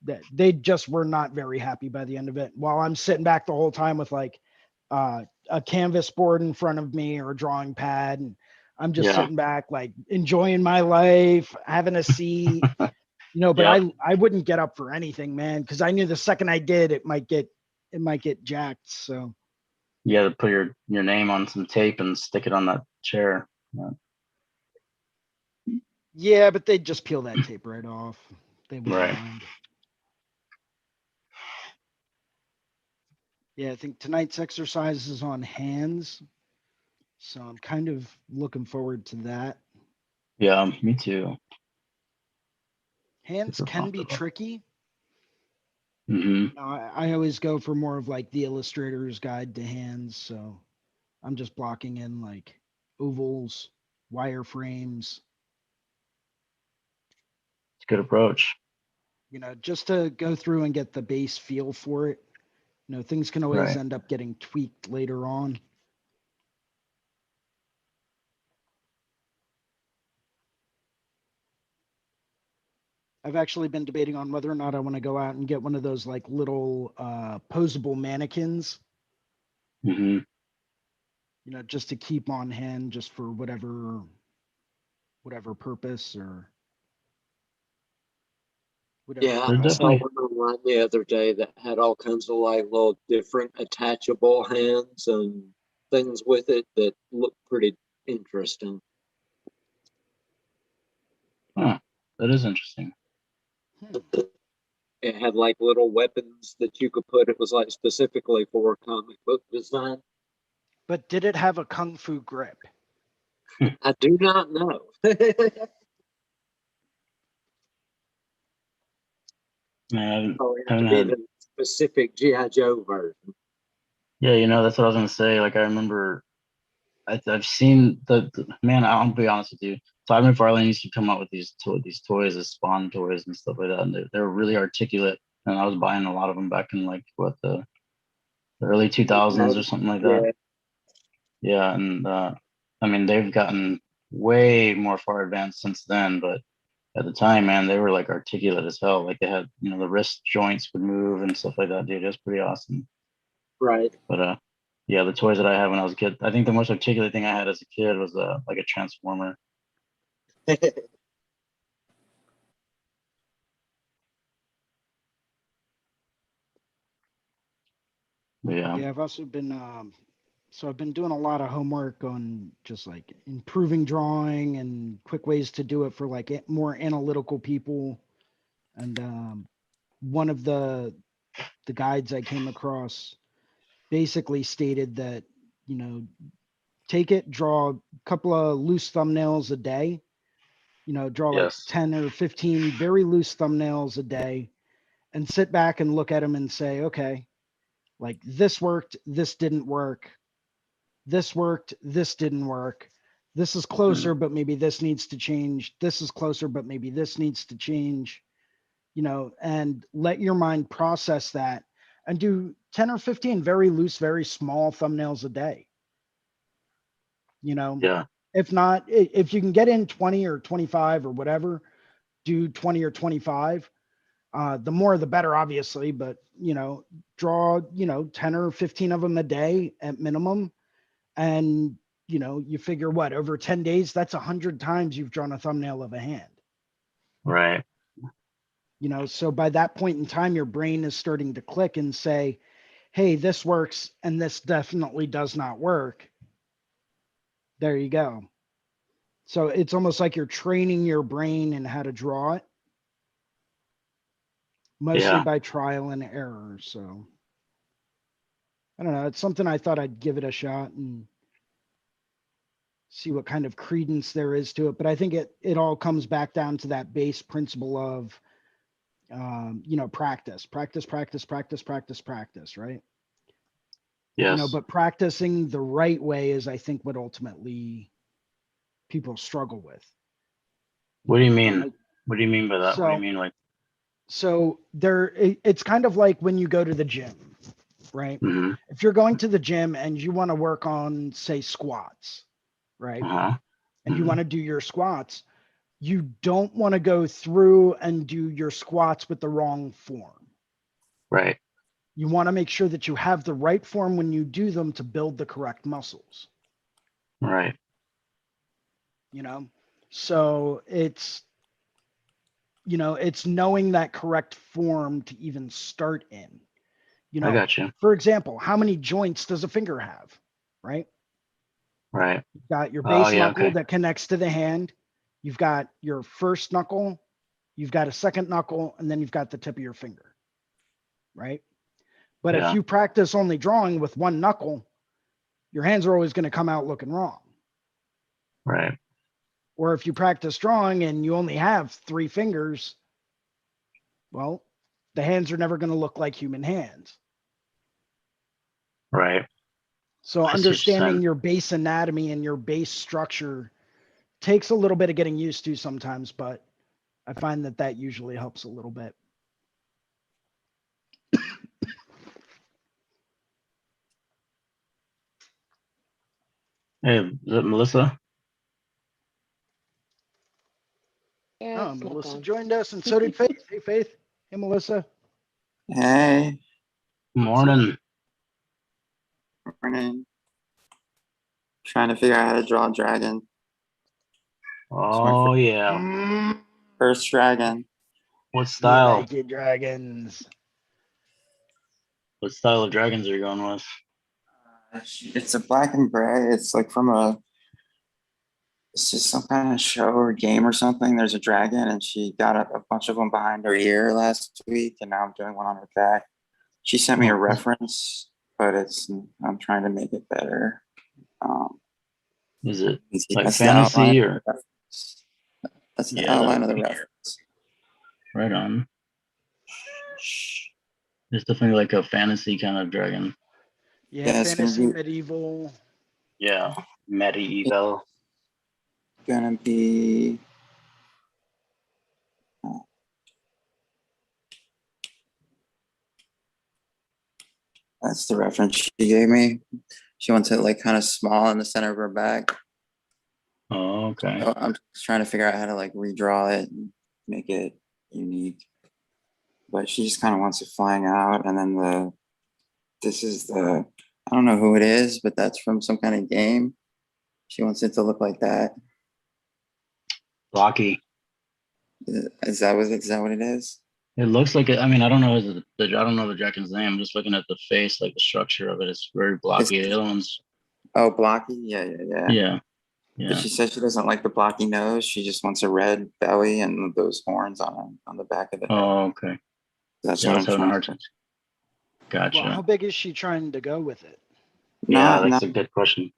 that they just were not very happy by the end of it. While I'm sitting back the whole time with like a canvas board in front of me or a drawing pad, and I'm just sitting back like enjoying my life, having a seat, but I wouldn't get up for anything, man, because I knew the second I did, it might get jacked. So you got to put your name on some tape and stick it on that chair. yeah, but they'd just peel that tape right off. They wouldn't Right. mind. Yeah, I think tonight's exercise is on hands, so I'm kind of looking forward to that. Yeah, me too. Hands Super can be comfortable. tricky. Mm-hmm. I always go for more of like the illustrator's guide to hands, so I'm just blocking in like ovals, wireframes, It's a good approach. just to go through and get the base feel for it. Things can always Right. end up getting tweaked later on. I've actually been debating on whether or not I want to go out and get one of those like little posable mannequins, Mm-hmm. just to keep on hand just for whatever purpose or whatever. Yeah, They're I saw definitely. one online the other day that had all kinds of like little different attachable hands and things with it that looked pretty interesting. Huh, that is interesting. It had like little weapons that you could put. It was like specifically for comic book design. But did it have a kung fu grip? I do not know. Man, Probably I have to haven't be had. the specific G.I. Joe version. Yeah, that's what I was gonna say. Like I remember, I've seen man. I'll be honest with you. Todd McFarlane used to come out with these toys, as Spawn toys and stuff like that, and they're really articulate. And I was buying a lot of them back in like the early 2000s or something like that. Yeah, and I mean they've gotten way more far advanced since then, but at the time, man, they were like articulate as hell. Like they had, the wrist joints would move and stuff like that, dude. It was pretty awesome. Right. But yeah, the toys that I had when I was a kid, I think the most articulate thing I had as a kid was like a transformer. But yeah. Yeah, I've also been so I've been doing a lot of homework on just like improving drawing and quick ways to do it for like more analytical people. And one of the guides I came across basically stated that, take it, draw a couple of loose thumbnails a day, draw like Yes. 10 or 15 very loose thumbnails a day, and sit back and look at them and say, okay, like this worked, this didn't work. This worked, this didn't work. This is closer, but maybe this needs to change. This is closer, but maybe this needs to change, and let your mind process that and do 10 or 15 very loose, very small thumbnails a day. Yeah. If not, if you can get in 20 or 25 or whatever, do 20 or 25. The more the better, obviously, but draw 10 or 15 of them a day at minimum. And you figure what, over 10 days, that's 100 times you've drawn a thumbnail of a hand. Right. So by that point in time, your brain is starting to click and say, hey, this works and this definitely does not work. There you go. So it's almost like you're training your brain in how to draw it, mostly by trial and error. So I don't know. It's something I thought I'd give it a shot and see what kind of credence there is to it. But I think it all comes back down to that base principle of, practice, right? Yes. But practicing the right way is, I think, what ultimately people struggle with. What do you mean? What do you mean by that? So, What do you mean like? So it's kind of like when you go to the gym, right? Mm-hmm. If you're going to the gym and you want to work on, say, squats, right? Uh-huh. and you want to do your squats, you don't want to go through and do your squats with the wrong form. Right. You want to make sure that you have the right form when you do them to build the correct muscles. Right. You know, so it's, you know, it's knowing that correct form to even start in. You I know, got you. for example, how many joints does a finger have? Right? Right. You've got your Oh, base yeah, knuckle okay. that connects to the hand. You've got your first knuckle, you've got a second knuckle, and then you've got the tip of your finger. Right? But if Yeah. you practice only drawing with one knuckle, your hands are always going to come out looking wrong. Right. Or if you practice drawing and you only have 3 fingers, well, the hands are never going to look like human hands. Right. So I see what you're understanding saying. your base anatomy and your base structure takes a little bit of getting used to sometimes, but I find that that usually helps a little bit. Hey, is it Melissa? Yeah, Oh, it's not Melissa gone. joined us, and so did Faith. Hey, Faith. Hey, Melissa. Hey, Morning. morning. Trying to figure out how to draw a dragon. Oh, yeah. Mm, First dragon. What you style? like it, dragons. What style of dragons are you going with? It's a black and gray. It's like it's just some kind of show or game or something. There's a dragon and she got a bunch of them behind her ear last week, and now I'm doing one on her back. She sent me a Oh, cool. reference, but I'm trying to make it better. Is it You see, like that's the outline fantasy of or? the reference. That's the Yeah, that outline would of the be reference. right on. It's definitely like a fantasy kind of dragon. Yeah, Yeah, it's fantasy, medieval. Yeah, medieval. gonna be that's the reference she gave me. She wants it like kind of small in the center of her back. Oh, okay. So I'm just trying to figure out how to like redraw it and make it unique. But she just kind of wants it flying out, and then this is I don't know who it is, but that's from some kind of game. She wants it to look like that. Blocky. Is that what it is? It looks like it. I mean, I don't know I don't know the dragon's name. I'm just looking at the face, like the structure of it. It's very blocky. The other one's Oh, blocky. Yeah. yeah, But yeah. she said she doesn't like the blocky nose. She just wants a red belly and those horns on the back of the head. Oh, okay. That's Yeah, I what was I'm having a trying hard to. time. Well, how Gotcha. big is she trying to go with it? Yeah, Not that's a good question.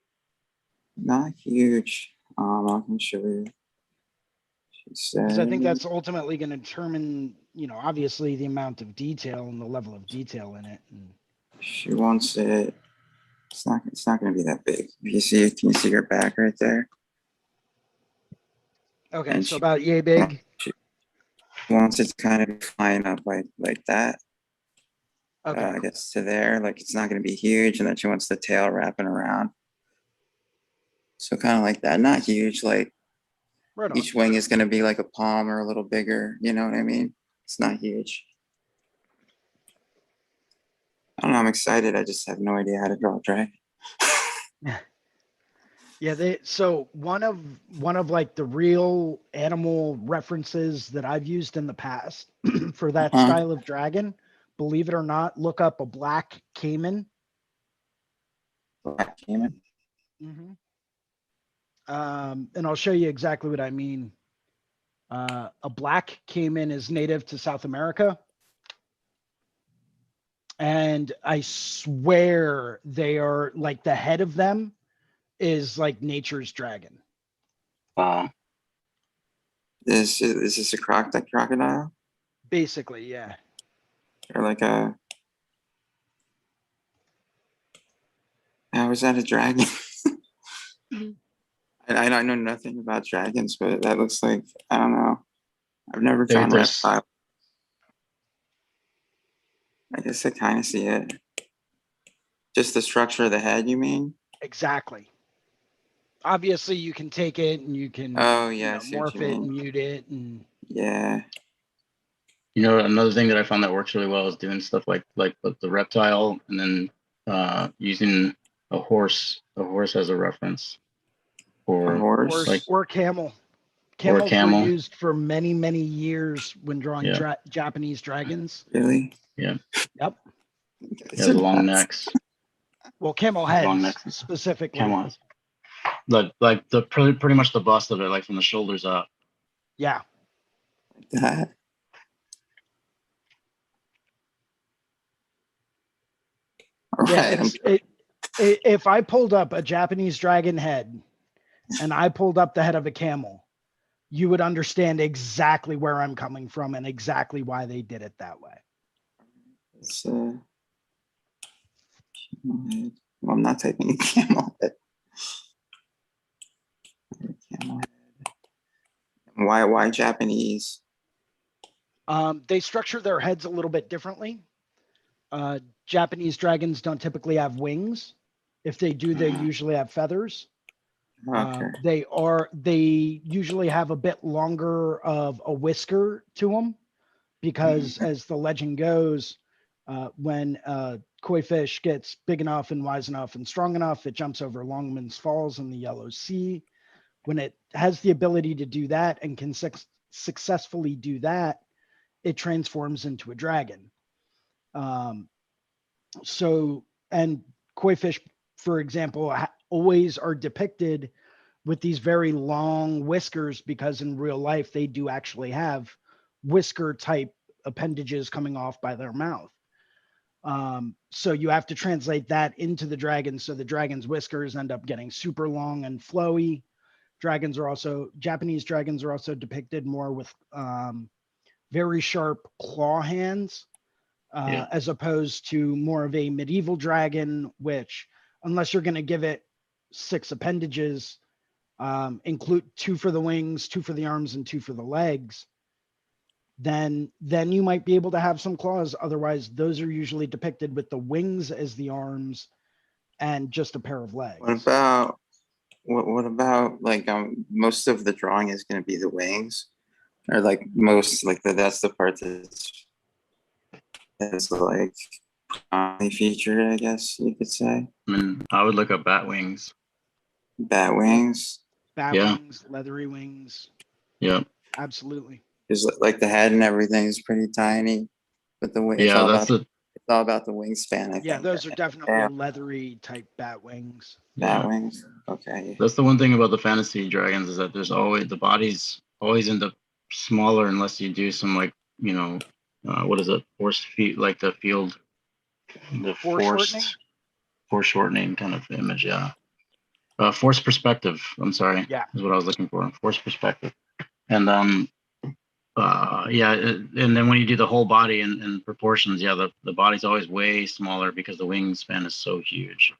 not huge. I can show you. She Because I think said that's ultimately going to determine, you know, obviously the amount of detail and the level of detail in it. And she wants it. It's not going to be that big. Can you see her back right there? okay, And so she about yay big. wants it to kind of be flying up like that. Okay, I guess to there. Like it's not going to be huge, and then she wants the tail wrapping around. So kind of like that. Not huge. Like right on. each wing is going to be like a palm or a little bigger. You know what I mean? It's not huge. I don't know. I'm excited. I just have no idea how to draw a dragon. Yeah, so one of like the real animal references that I've used in the past for that Uh-huh. style of dragon, believe it or not, look up a black caiman. Black caiman. And I'll show you exactly what I mean. A black caiman is native to South America. And I swear they are like the head of them is like nature's dragon. Wow. Is this a crocodile Basically, yeah. or like a? How is that a dragon? I know nothing about dragons, but that looks like I don't know. I've never drawn There's reptile. I guess I kind of see it. Just the structure of the head, you mean? Exactly. Obviously, you can take it and you can, Oh you yeah, I know, see what morph you it, mean. mute it, and Yeah. You know, another thing that I found that works really well is doing stuff like the reptile, and then using a horse as a reference, A or horse. like or camel. or Camels were camel. used for many, many years when drawing Yeah, Japanese dragons. Really? yeah, Yep. yeah. The long necks, Well, camel long heads necks. specifically. Camel has like the pretty much the bust of it, like from the shoulders up. Yeah. That. All Yeah. right. If I pulled up a Japanese dragon head and I pulled up the head of a camel, you would understand exactly where I'm coming from and exactly why they did it that way. It's, well, I'm not typing camel head. Camel head. Why Japanese? They structure their heads a little bit differently. Japanese dragons don't typically have wings. If they do, they usually have feathers. Okay. They usually have a bit longer of a whisker to them because, as the legend goes, when koi fish gets big enough and wise enough and strong enough, it jumps over Longman's Falls in the Yellow Sea. When it has the ability to do that and can successfully do that, it transforms into a dragon. And koi fish, for example, always are depicted with these very long whiskers because in real life they do actually have whisker type appendages coming off by their mouth. So you have to translate that into the dragon. So the dragon's whiskers end up getting super long and flowy. Japanese dragons are also depicted more with very sharp claw hands, as opposed to more of a medieval dragon, which, unless you're going to give it 6 appendages, include 2 for the wings, 2 for the arms, and 2 for the legs, then you might be able to have some claws. Otherwise, those are usually depicted with the wings as the arms and just a pair of legs. What about like most of the drawing is going to be the wings, or like most like that's the part that's like featured, I guess you could say. I mean, I would look up bat wings. Bat wings. Bat Yeah. wings, leathery wings. Yep. Absolutely. Is like the head and everything is pretty tiny, but the wing. Yeah, It's all about the wingspan. I Yeah, think. those are definitely leathery type bat wings. Bat yeah. wings. Okay. That's the one thing about the fantasy dragons is that there's always the bodies always end up smaller unless you do some like what is it, forced feet, like the Foreshortening? foreshortening kind of image. Yeah. Forced perspective. I'm sorry. Yeah. Is what I was looking for. Forced perspective. And and then when you do the whole body in proportions, yeah, the body's always way smaller because the wingspan is so huge.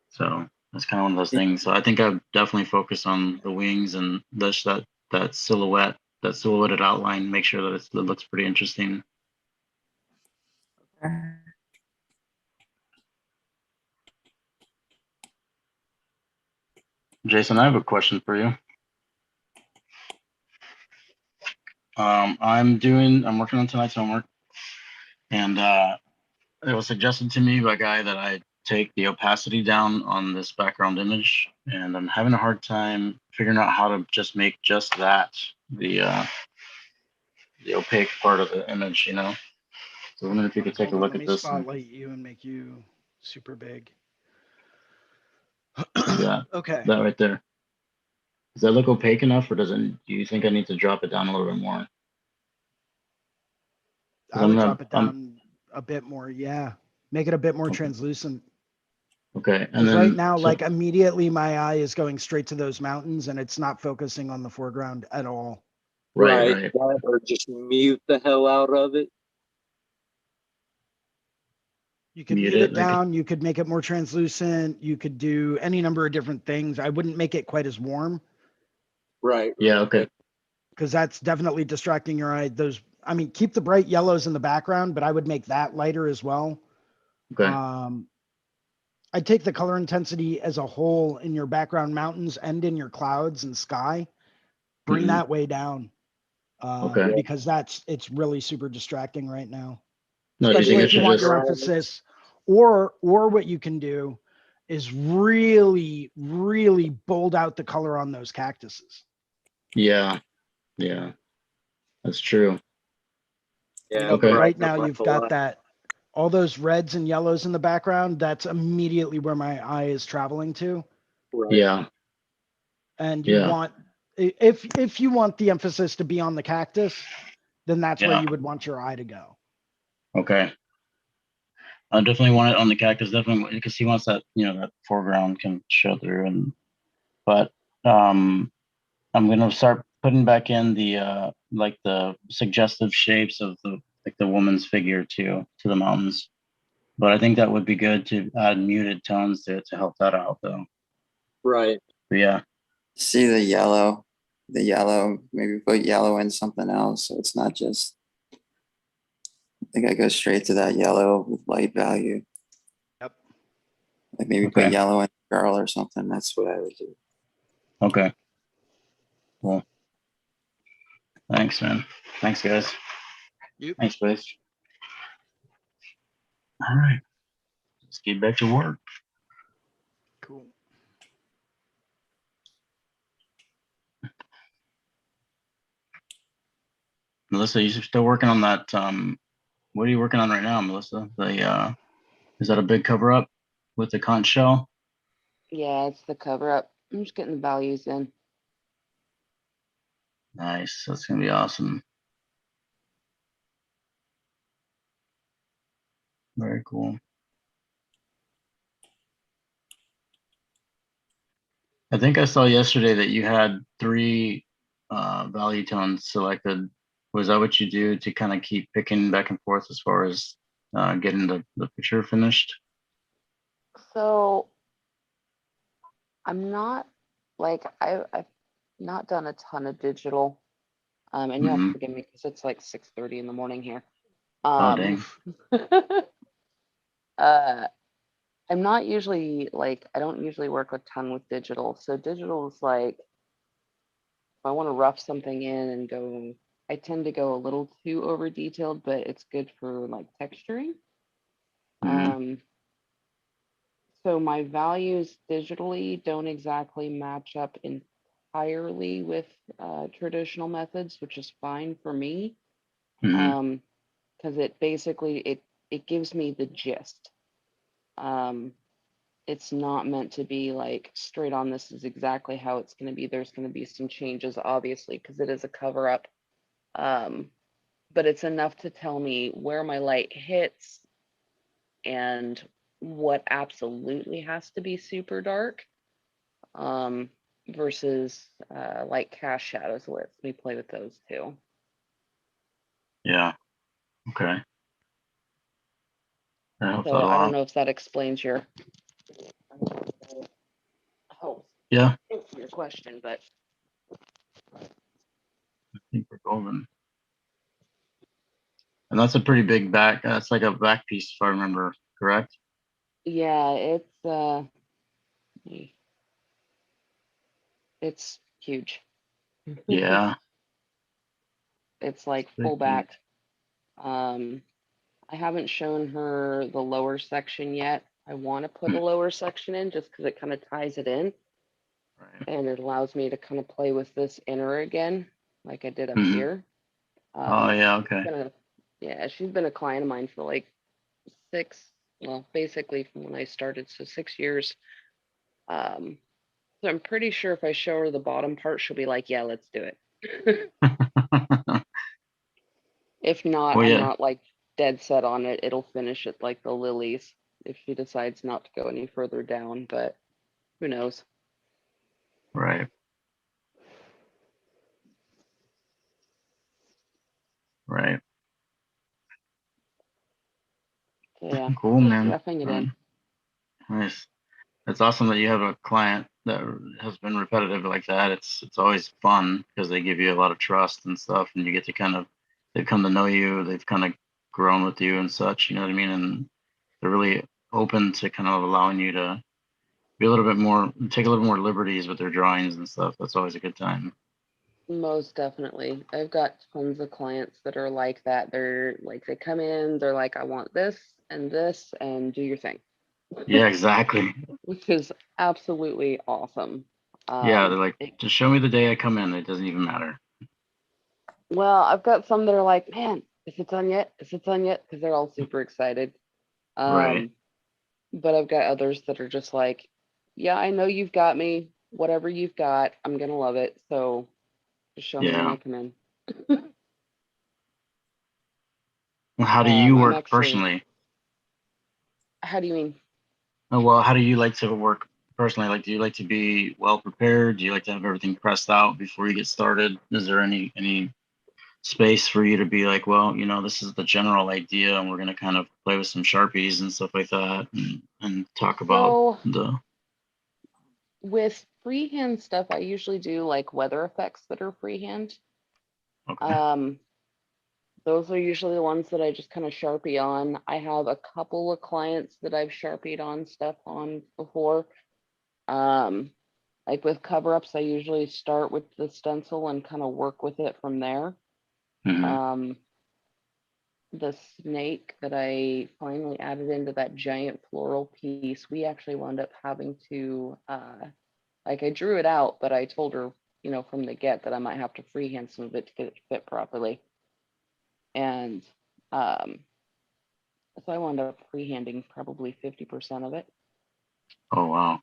So that's kind of one of those things. So I think I'd definitely focus on the wings and that silhouette, that silhouetted outline. Make sure that it looks pretty interesting. Jason, I have a question for you. I'm working on tonight's homework, and it was suggested to me by a guy that I take the opacity down on this background image, and I'm having a hard time figuring out how to just make just that the opaque part of the image, So I wonder if you could take a look at this. Let me spotlight you and make you super big. Yeah. Okay. That right there. Does that look opaque enough, or do you think I need to drop it down a little bit more? I would drop it down a bit more. Yeah. Make it a bit more translucent. Okay. And then, right now, like immediately my eye is going straight to those mountains and it's not focusing on the foreground at all. Right. Or just mute the hell out of it. You could mute it down. You could make it more translucent. You could do any number of different things. I wouldn't make it quite as warm. Right. Yeah. Okay. Because that's definitely distracting your eye. Keep the bright yellows in the background, but I would make that lighter as well. Okay. I take the color intensity as a whole in your background mountains and in your clouds and sky. Bring Mhm. that way down. Okay. Because it's really super distracting right now. No, do you think Especially I if you should want just? your emphasis, or what you can do is really, really bold out the color on those cactuses. Yeah, yeah, that's true. Yeah. Okay. Right brighten now up you've a got lot. that, all those reds and yellows in the background. That's immediately where my eye is traveling to. Right. Yeah, And you yeah, want, if you want the emphasis to be on the cactus, then that's where Yeah. you would want your eye to go. okay. I definitely want it on the cactus, definitely, because he wants that, that foreground can show through. But I'm gonna start putting back in the like the suggestive shapes of the woman's figure to the mountains. But I think that would be good to add muted tones to help that out, though. Right. But yeah, See the yellow, maybe put yellow in something else. So it's not just, I think I go straight to that yellow with light value. Yep. Like maybe Okay. put yellow in girl or something. That's what I would do. Okay. Cool. Thanks, man. Thanks, guys. Yep. Thanks, Space. All right. Let's get back to work. Cool. Melissa, you still working on that? What are you working on right now, Melissa? Is that a big cover up with the conch shell? Yeah, it's the cover up. I'm just getting the values in. Nice. That's gonna be awesome. Very cool. I think I saw yesterday that you had 3 value tones selected. Was that what you do to kind of keep picking back and forth as far as getting the picture finished? So I'm not I've not done a ton of digital. And you'll have to Mhm. forgive me because it's like 6:30 in the morning here. Oh, Um, dang. I'm not usually I don't usually work a ton with digital. So digital is like if I want to rough something in and go, I tend to go a little too over detailed, but it's good for like texturing. Mhm. So my values digitally don't exactly match up entirely with traditional methods, which is fine for me. Mhm. Because it basically it gives me the gist. It's not meant to be like straight on. This is exactly how it's going to be. There's going to be some changes, obviously, because it is a cover up. But it's enough to tell me where my light hits and what absolutely has to be super dark versus like cast shadows lets me play with those too. Yeah. Okay. That helps So out a I don't lot. know if that explains your helps Yeah. answer your question, but I think we're golden. And that's a pretty big back. That's like a back piece, if I remember correct. yeah, it's huge. Yeah. It's like Big full piece. back. I haven't shown her the lower section yet. I want to put a lower section in just because it kind of ties it in Right. and it allows me to kind of play with this inner again, like I did up Mhm. here. Oh yeah. Okay. Yeah, she's been a client of mine for like basically from when I started, so 6 years. So I'm pretty sure if I show her the bottom part, she'll be like, yeah, let's do it. If not, Well, I'm yeah. not like dead set on it. It'll finish at like the lilies if she decides not to go any further down, but who knows? Right. Right. So yeah, Cool, just man. roughing it in. Nice. It's awesome that you have a client that has been repetitive like that. It's always fun because they give you a lot of trust and stuff, and you get to they've come to know you. They've kind of grown with you and such. You know what I mean? And they're really open to kind of allowing you to be a little bit more, take a little more liberties with their drawings and stuff. That's always a good time. Most definitely. I've got tons of clients that are like that. They're like, they come in, they're like, I want this, and do your thing. Yeah, exactly. Which is absolutely awesome. Yeah, they're like, just show me the day I come in. It doesn't even matter. Well, I've got some that are like, man, is it done yet? Is it done yet? Because they're all super excited. Right. But I've got others that are just like, yeah, I know you've got me. Whatever you've got, I'm gonna love it. So just show me when Yeah. I come in. Well, how do you I'm work actually, personally? how do you mean? Well, how do you like to work personally? Like, do you like to be well prepared? Do you like to have everything pressed out before you get started? Is there any space for you to be like, well, you know, this is the general idea, and we're gonna kind of play with some Sharpies and stuff like that, and talk about So the. with freehand stuff, I usually do like weather effects that are freehand. Okay. Those are usually the ones that I just kind of Sharpie on. I have a couple of clients that I've Sharpied on stuff on before. Like with cover-ups, I usually start with the stencil and kind of work with it from there. Mm-hmm. The snake that I finally added into that giant floral piece, we actually wound up having to, like I drew it out, but I told her, you know, from the get that I might have to freehand some of it to get it to fit properly. And so I wound up freehanding probably 50% of it. Oh wow.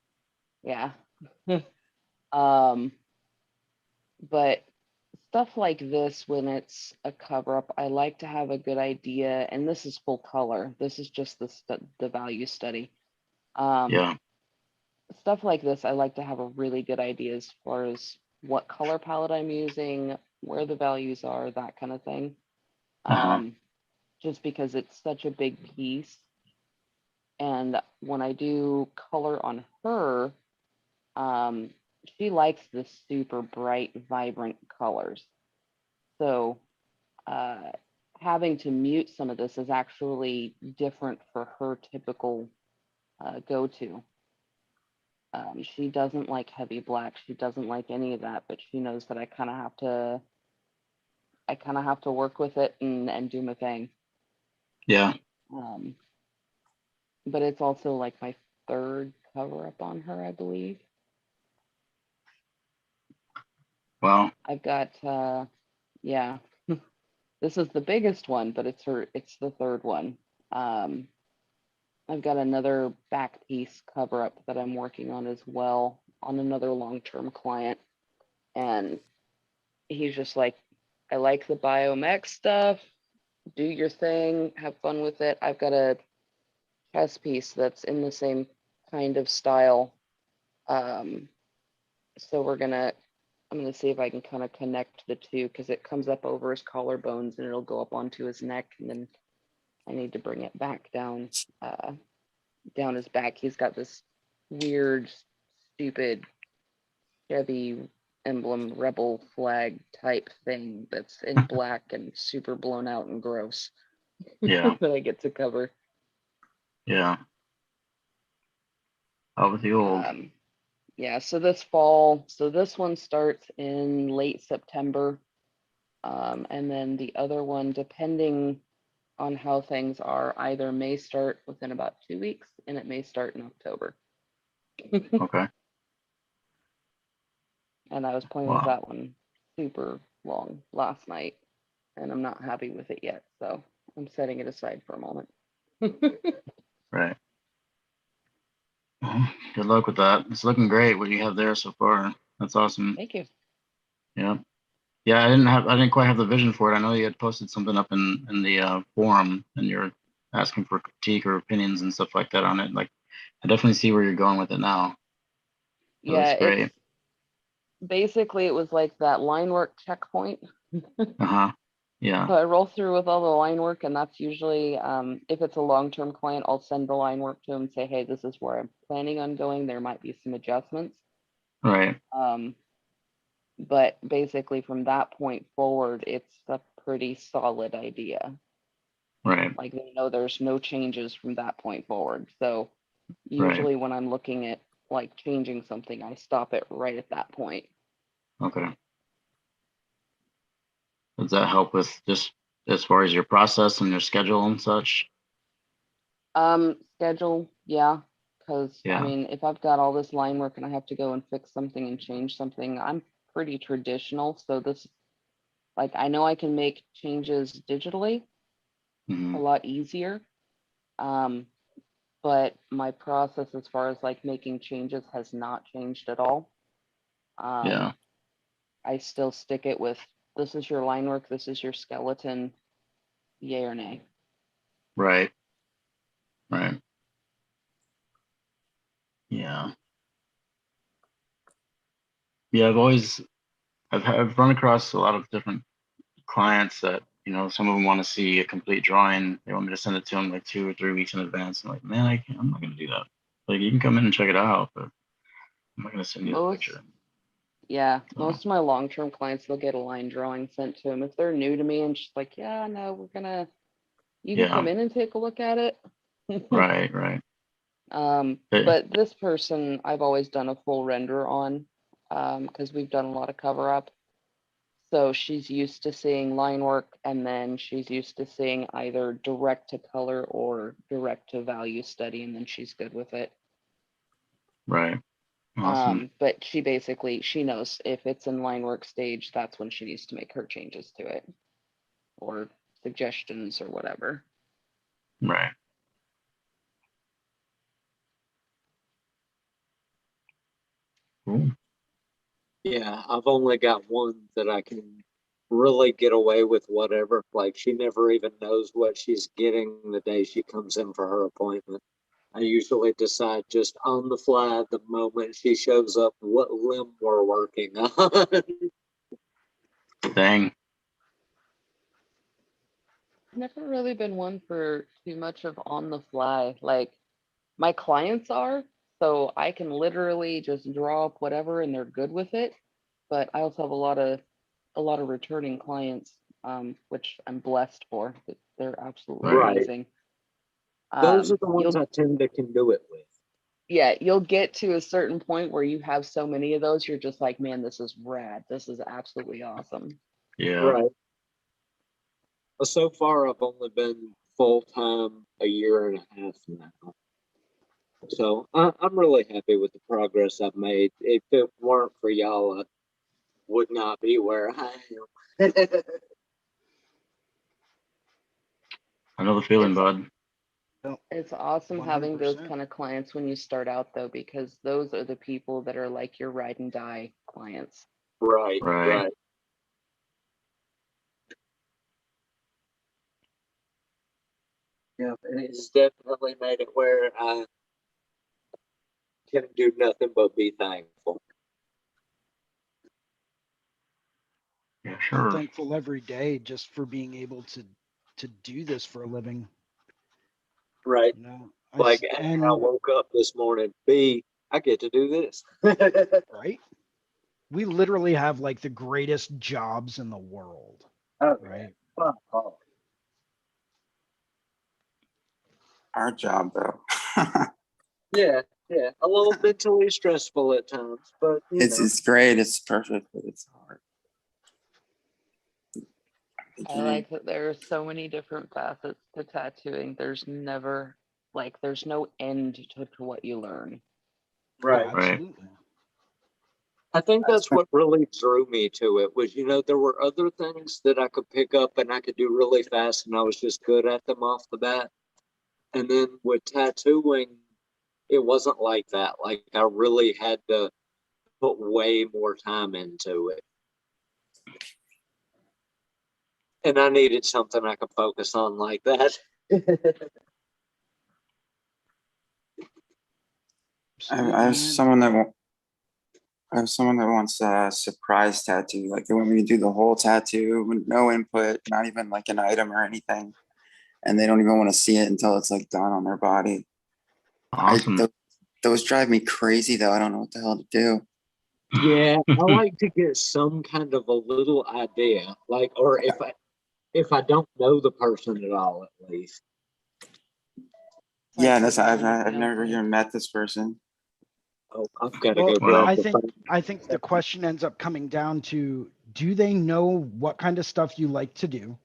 Yeah. But stuff like this, when it's a cover up, I like to have a good idea, and this is full color. This is just the value study. Yeah. Stuff like this, I like to have a really good idea as far as what color palette I'm using, where the values are, that kind of thing. Just because it's such a big piece. And when I do color on her, she likes the super bright, vibrant colors. So having to mute some of this is actually different for her typical go-to. She doesn't like heavy black. She doesn't like any of that, but she knows that I kind of have to work with it and do my thing. Yeah. But it's also like my third cover up on her, I believe. Wow. I've got yeah. This is the biggest one, but it's the third one. I've got another back piece cover up that I'm working on as well on another long-term client. And he's just like, I like the biomech stuff. Do your thing, have fun with it. I've got a chest piece that's in the same kind of style. So I'm gonna see if I can kind of connect the two, because it comes up over his collarbones and it'll go up onto his neck, and then I need to bring it back down down his back. He's got this weird, stupid Chevy emblem rebel flag type thing that's in black and super blown out and gross. Yeah. That I get to cover. Yeah. Out with the old. Yeah, so this fall, so this one starts in late September. And then the other one, depending on how things are, either may start within about 2 weeks, and it may start in October. Okay. And I was playing with that one super long last night, and I'm not happy with it yet, so I'm setting it aside for a moment. Right. Well, good luck with that. It's looking great what you have there so far. That's awesome. Thank you. Yeah. Yeah, I didn't quite have the vision for it. I know you had posted something up in the forum, and you're asking for critique or opinions and stuff like that on it. Like, I definitely see where you're going with it now. It Yeah, looks great. it's basically, it was like that line work checkpoint. Yeah. So I roll through with all the line work, and that's usually, if it's a long-term client, I'll send the line work to them and say, hey, this is where I'm planning on going. There might be some adjustments. Right. But basically from that point forward, it's a pretty solid idea. Right. Like they know there's no changes from that point forward. So Right. usually when I'm looking at like changing something, I stop it right at that point. Okay. Does that help with just as far as your process and your schedule and such? Schedule, yeah. Because I Yeah. mean, if I've got all this line work and I have to go and fix something and change something, I'm pretty traditional. So this, like, I know I can make changes digitally a Mhm. lot easier. But my process as far as like making changes has not changed at all. Yeah. I still stick it with this is your line work, this is your skeleton, yay or nay. Right. Right. Yeah. Yeah. I've run across a lot of different clients that, some of them want to see a complete drawing. They want me to send it to them like 2 or 3 weeks in advance. I'm like, man, I'm not going to do that. Like, you can come in and check it out, but I'm not going to send you the Most, picture. yeah, So, most of my long-term clients, they'll get a line drawing sent to them. If they're new to me and just like, yeah, no, you can come yeah. in and take a look at it. Right. Right. But this person, I've always done a full render on, because we've done a lot of cover up. So she's used to seeing line work, and then she's used to seeing either direct to color or direct to value study, and then she's good with it. Right. Awesome. But she knows if it's in line work stage, that's when she needs to make her changes to it or suggestions or whatever. Right. Cool. Yeah, I've only got one that I can really get away with whatever. Like she never even knows what she's getting the day she comes in for her appointment. I usually decide just on the fly the moment she shows up what limb we're working on. Dang. Never really been one for too much of on the fly. Like my clients are, so I can literally just draw up whatever and they're good with it. But I also have a lot of returning clients, which I'm blessed for. They're absolutely Right. amazing. Those are the ones You'll I tend to can do it with. Yeah, you'll get to a certain point where you have so many of those, you're just like, man, this is rad. This is absolutely awesome. Yeah. Right. Well, so far, I've only been full time a year and a half now. So I'm really happy with the progress I've made. If it weren't for y'all, I would not be where I am. I know the feeling, bud. It's awesome having those 100%. kind of clients when you start out, though, because those are the people that are like your ride and die clients. Right, Right. right. Yeah, and it's definitely made it where I can do nothing but be thankful. Yeah, I'm sure. thankful every day just for being able to do this for a living. Right. Like I woke up this morning, I get to do this. Right? We literally have like the greatest jobs in the world. Oh, right? Oh. Our job though. Yeah, a little mentally stressful at times, but It's great. It's perfect, but it's hard. I like that there are so many different facets to tattooing. There's no end to what you learn. Right. Absolutely. I think that's what really drew me to it was, there were other things that I could pick up and I could do really fast and I was just good at them off the bat. And then with tattooing, it wasn't like that. Like I really had to put way more time into it. And I needed something I could focus on like that. I have someone that wants a surprise tattoo. Like they want me to do the whole tattoo with no input, not even like an item or anything, and they don't even want to see it until it's like done on their body. Awesome. Those drive me crazy though. I don't know what the hell to do. Yeah, I like to get some kind of a little idea, like, or if I don't know the person at all, at least. Yeah, Like, that's I've yeah, I've never okay. even met this person. Oh, I've got to Well, go Well, grab I the think phone. I think the question ends up coming down to, do they know what kind of stuff you like to do?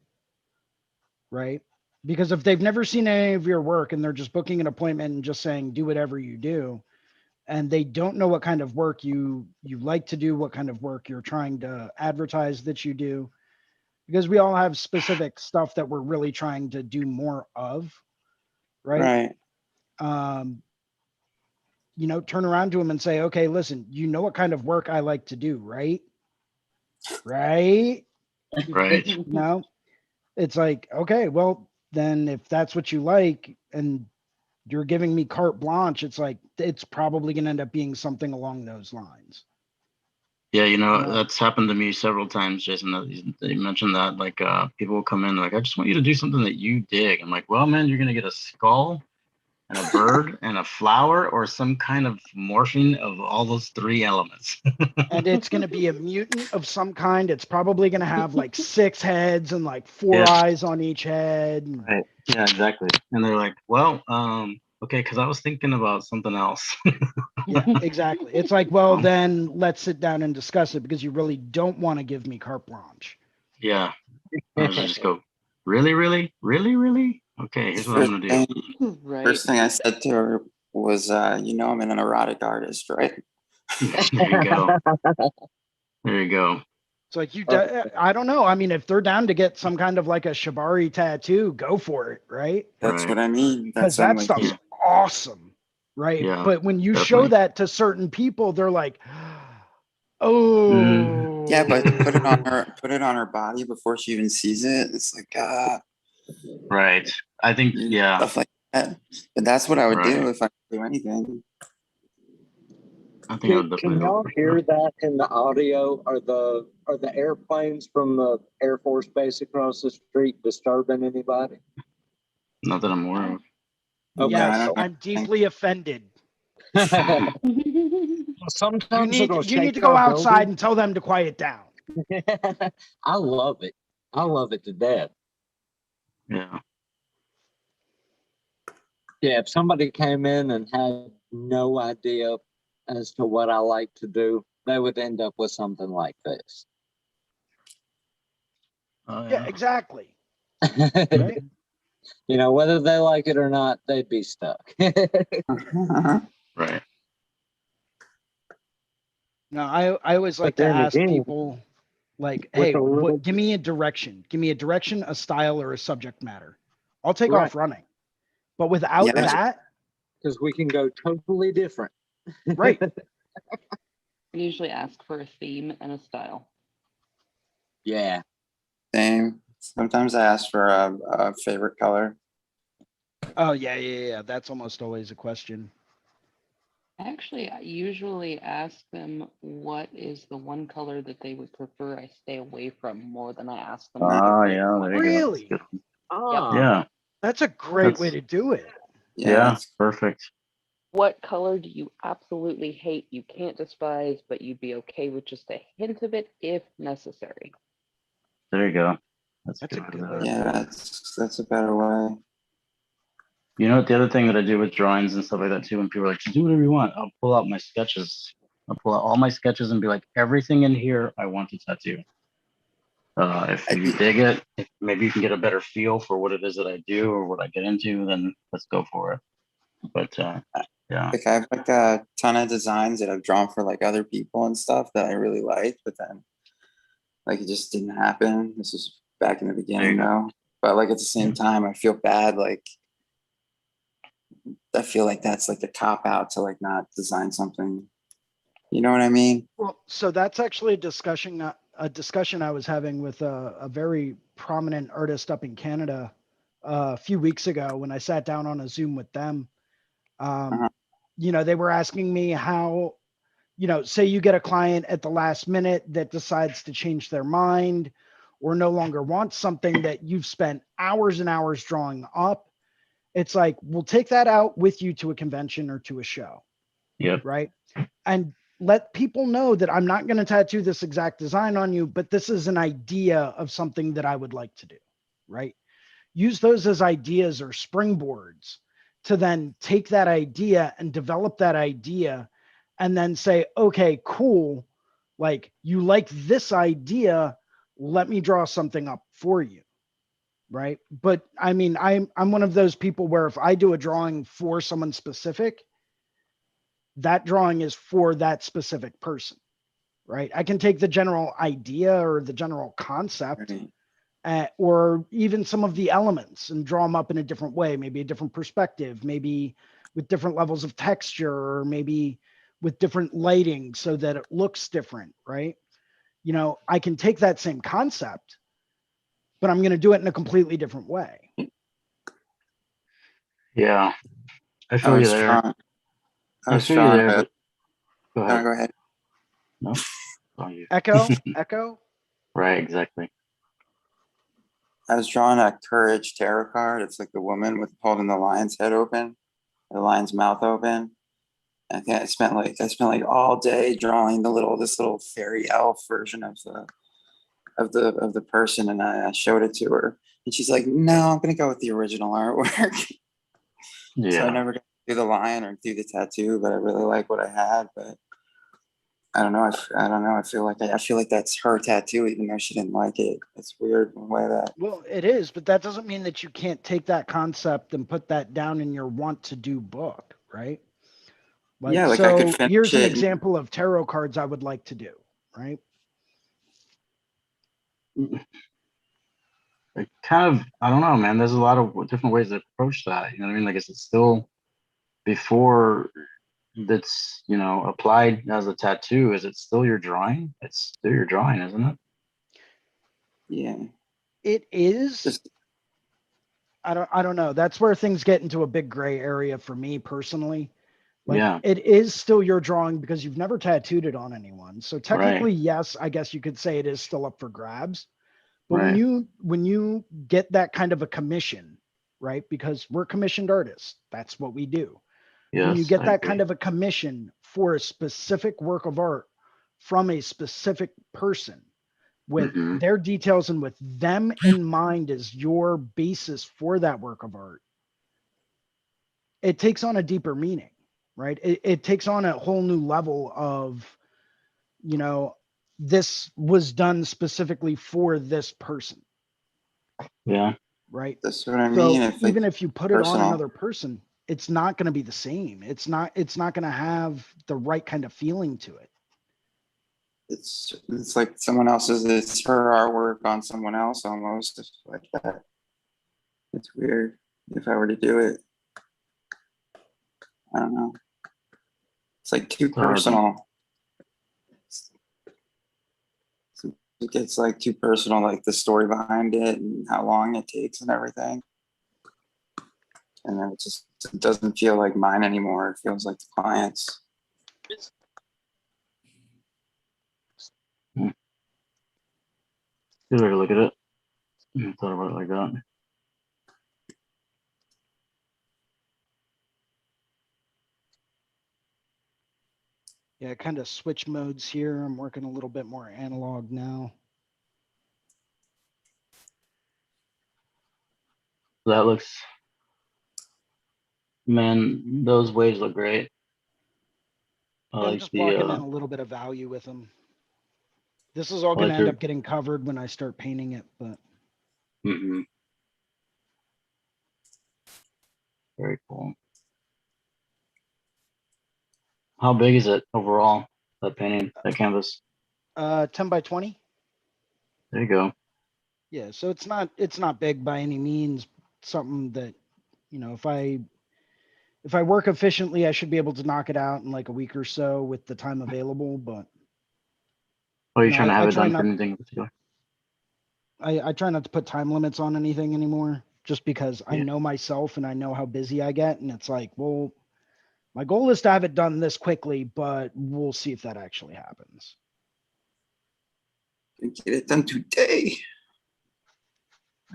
Right? Because if they've never seen any of your work and they're just booking an appointment and just saying do whatever you do, and they don't know what kind of work you like to do, what kind of work you're trying to advertise that you do, because we all have specific stuff that we're really trying to do more of, right? Right. Turn around to them and say, okay, listen, you know what kind of work I like to do, right? Right? right. No, it's like, okay, well, then if that's what you like and you're giving me carte blanche, it's like, it's probably going to end up being something along those lines. Yeah, Yeah. that's happened to me several times, Jason. That you mentioned that, like, people will come in like, I just want you to do something that you dig. I'm like, well, man, you're gonna get a skull and a bird and a flower, or some kind of morphing of all those three elements. And it's going to be a mutant of some kind. It's probably going to have like 6 heads and like 4 Yeah. eyes on each head. Right. Yeah, exactly. And they're like, well, okay, because I was thinking about something else. Yeah, exactly. It's like, well, then let's sit down and discuss it, because you really don't want to give me carte blanche. Yeah. I just go, really, really, really, really? Okay, here's what I'm gonna do. Right. First thing I said to her was, I'm an erotic artist, right? There you go. There you go. It's like, I don't know. I mean, if they're down to get some kind of like a shibari tattoo, go for it, right? That's Right. what I mean. Because That's what I'm that like, stuff's Yeah. awesome, right? Yeah, But when you show definitely. that to certain people, they're like, oh, yeah, but put it on her body before she even sees it. It's like, Right. I think, yeah. stuff like that. But that's what I would do Right. if I could do anything. I think I would Can definitely y'all go for hear that. that in the audio? Are the airplanes from the Air Force Base across the street disturbing anybody? Not that I'm aware of. Okay, Yeah, I yes, don't hear I'm deeply offended. Sometimes You it'll need shake to go our outside building. and tell them to quiet down. I love it. I love it to death. Yeah. Yeah, if somebody came in and had no idea as to what I like to do, they would end up with something like this. Oh, Yeah, yeah. exactly. Right? Whether they like it or not, they'd be stuck. Right. No, I always like But to then ask again, people, like, with hey, a little, give me a direction. Give me a direction, a style, or a subject matter. I'll take right, off running. But without Yeah. that, because we can go totally different. right. I usually ask for a theme and a style. Yeah. Same. Sometimes I ask for a favorite color. Oh, yeah. That's almost always a question. Actually, I usually ask them what is the one color that they would prefer I stay away from, more than I ask them what Oh, their yeah. favorite one There you is. go. That's Really? good. Ah, Yeah. That's a great way That's, to do it. yeah. it's- Perfect. What color do you absolutely hate, you can't despise, but you'd be okay with just a hint of it if necessary? There you go. That's That's a good. good way to yeah, do it. that's a better way. You know what? The other thing that I do with drawings and stuff like that too, when people are like, do whatever you want, I'll pull out my sketches. I'll pull out all my sketches and be like, everything in here I want to tattoo. If you dig it, if maybe you can get a better feel for what it is that I do or what I get into, then let's go for it. But yeah. Like I have like a ton of designs that I've drawn for like other people and stuff that I really like, but then like it just didn't happen. This is back in the beginning though. But like at the same time, I feel bad. Like I feel like that's like a cop out to like not design something. You know what I mean? Well, so that's actually a discussion I was having with a very prominent artist up in Canada a few weeks ago when I sat down on a Zoom with them. Uh-huh. They were asking me how, say you get a client at the last minute that decides to change their mind or no longer wants something that you've spent hours and hours drawing up. It's like, we'll take that out with you to a convention or to a show. Yep. Right. And let people know that I'm not going to tattoo this exact design on you, but this is an idea of something that I would like to do. right? Use those as ideas or springboards to then take that idea and develop that idea and then say, okay, cool. Like, you like this idea. Let me draw something up for you. Right. But I mean, I'm one of those people where if I do a drawing for someone specific, that drawing is for that specific person. Right. I can take the general idea or the general concept, Right. or even some of the elements and draw them up in a different way, maybe a different perspective, maybe with different levels of texture, or maybe with different lighting so that it looks different. Right. You know, I can take that same concept, but I'm going to do it in a completely different way. Yeah, I I feel you was there. trying. I I was feel you trying there, to. but go No, ahead. go ahead. No, on you. Echo. Right, exactly. I was drawing a courage tarot card. It's like the woman with holding the lion's head open, the lion's mouth open. I think I spent like all day drawing this little fairy elf version of the person, and I showed it to her, and she's like, "No, I'm gonna go with the original artwork." So I Yeah, never got to do the lion or do the tattoo, but I really like what I had. But I don't know. I don't know. I feel like that's her tattoo, even though she didn't like it. It's weird in a way that. Well, it is, but that doesn't mean that you can't take that concept and put that down in your want to do book, right? Like, Yeah, like I could so finish here's an it. example of tarot cards I would like to do, right? it kind of, I don't know, man. There's a lot of different ways to approach that. You know what I mean? Like, is it still before that's, you know, applied as a tattoo? Is it still your drawing? It's still your drawing, isn't it? Yeah, It is. just I don't know. That's where things get into a big gray area for me personally. Like, Yeah, it is still your drawing because you've never tattooed it on anyone. So technically, right, yes, I guess you could say it is still up for grabs. But right. when you get that kind of a commission, right? Because we're commissioned artists. That's what we do. When you Yes, get I that agree. kind of a commission for a specific work of art from a specific person with Mm-hmm. their details and with them in mind as your basis for that work of art, it takes on a deeper meaning, right? It takes on a whole new level of, you know, this was done specifically for this person, Yeah, right? that's what I mean. So If even it's if you put it on personal, another person, it's not going to be the same. It's not going to have the right kind of feeling to it. it's like someone else's. It's her artwork on someone else almost. It's like that. It's weird. If I were to do it, I don't know. It's like too it's hard. personal. It gets like too personal, like the story behind it and how long it takes and everything. And then it doesn't feel like mine anymore. It feels like the client's. Good way to look at it. I thought about it like that. Yeah, kind of switch modes here. I'm working a little bit more analog now. That looks, man, those waves look great. I I'm like just the locking in a little bit of value with them. This is all I going to like end your up getting covered when I start painting it, but mm-hmm. Very cool. How big is it overall? That painting, that canvas. 10 by 20. There you go. Yeah, so it's not big by any means. Something that, you know, if I work efficiently, I should be able to knock it out in like a week or so with the time available. But Oh, you you're know, trying to I have it try done for not anything in particular? I try not to put time limits on anything anymore, just because I Yeah. know myself and I know how busy I get, and it's like, well, my goal is to have it done this quickly, but we'll see if that actually happens. Get it done today.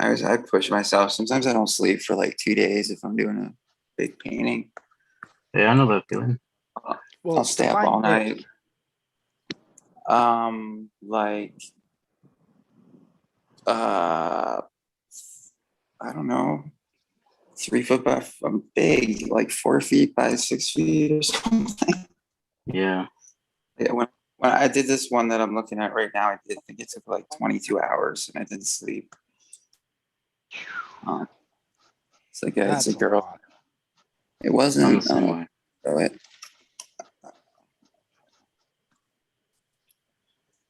I push myself. Sometimes I don't sleep for like 2 days if I'm doing a big painting. Yeah, I know that feeling. Well, I'll stay up define all night. big. Like I don't know, 3 foot by, I'm big, like 4 feet by 6 feet or something. Yeah. Yeah, when I did this one that I'm looking at right now, I think it took like 22 hours and I didn't sleep. It's like it's a That's girl. lot. It I'm the wasn't. same way.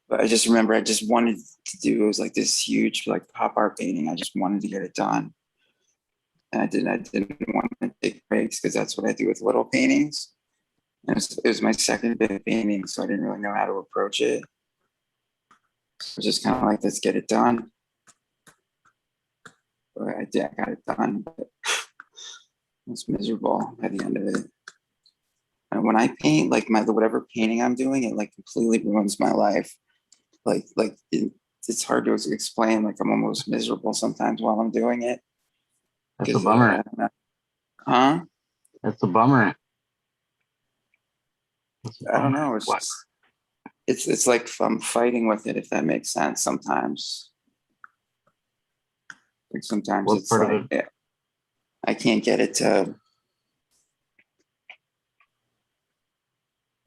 But I just remember I just wanted to do, it was like this huge like pop art painting. I just wanted to get it done. And I didn't want to take breaks because that's what I do with little paintings. And it was my second big painting, so I didn't really know how to approach it. So it was just kind of like, let's get it done. But I got it done. But it was miserable by the end of it. And when I paint, like whatever painting I'm doing, it like completely ruins my life. It's hard to explain. Like I'm almost miserable sometimes while I'm doing it. That's a bummer. Huh? That's a bummer. I don't know. It's like I'm fighting with it, if that makes sense. Sometimes, like sometimes What it's part of like it? I can't get it to.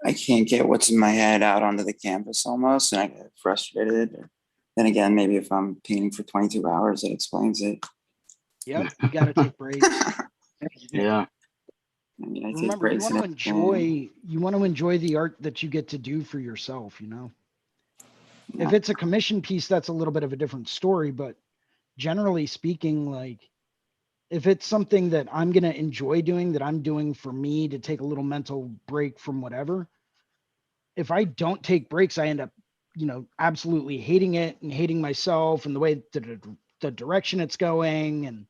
I can't get what's in my head out onto the canvas almost, and I get frustrated. Then again, maybe if I'm painting for 22 hours, it explains it. Yep, you got to take breaks. Yeah. I mean, I take Remember, you breaks want and to everything. enjoy the art that you get to do for yourself, you know. If Yeah. it's a commission piece, that's a little bit of a different story, but generally speaking, like if it's something that I'm going to enjoy doing, that I'm doing for me to take a little mental break from whatever, if I don't take breaks, I end up, you know, absolutely hating it and hating myself and the way the direction it's going. And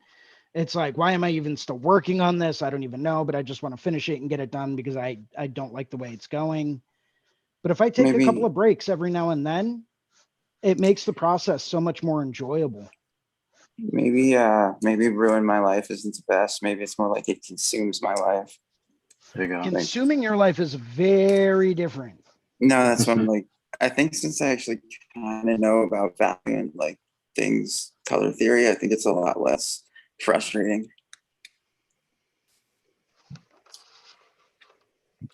it's like, why am I even still working on this? I don't even know, but I just want to finish it and get it done because I don't like the way it's going. But if I take a couple Maybe of breaks every now and then, it makes the process so much more enjoyable. maybe ruin my life isn't the best. Maybe it's more like it consumes my life. There you go. Consuming your life is very different. No, that's what I'm like. I think since I actually kind of know about value and like things, color theory, I think it's a lot less frustrating.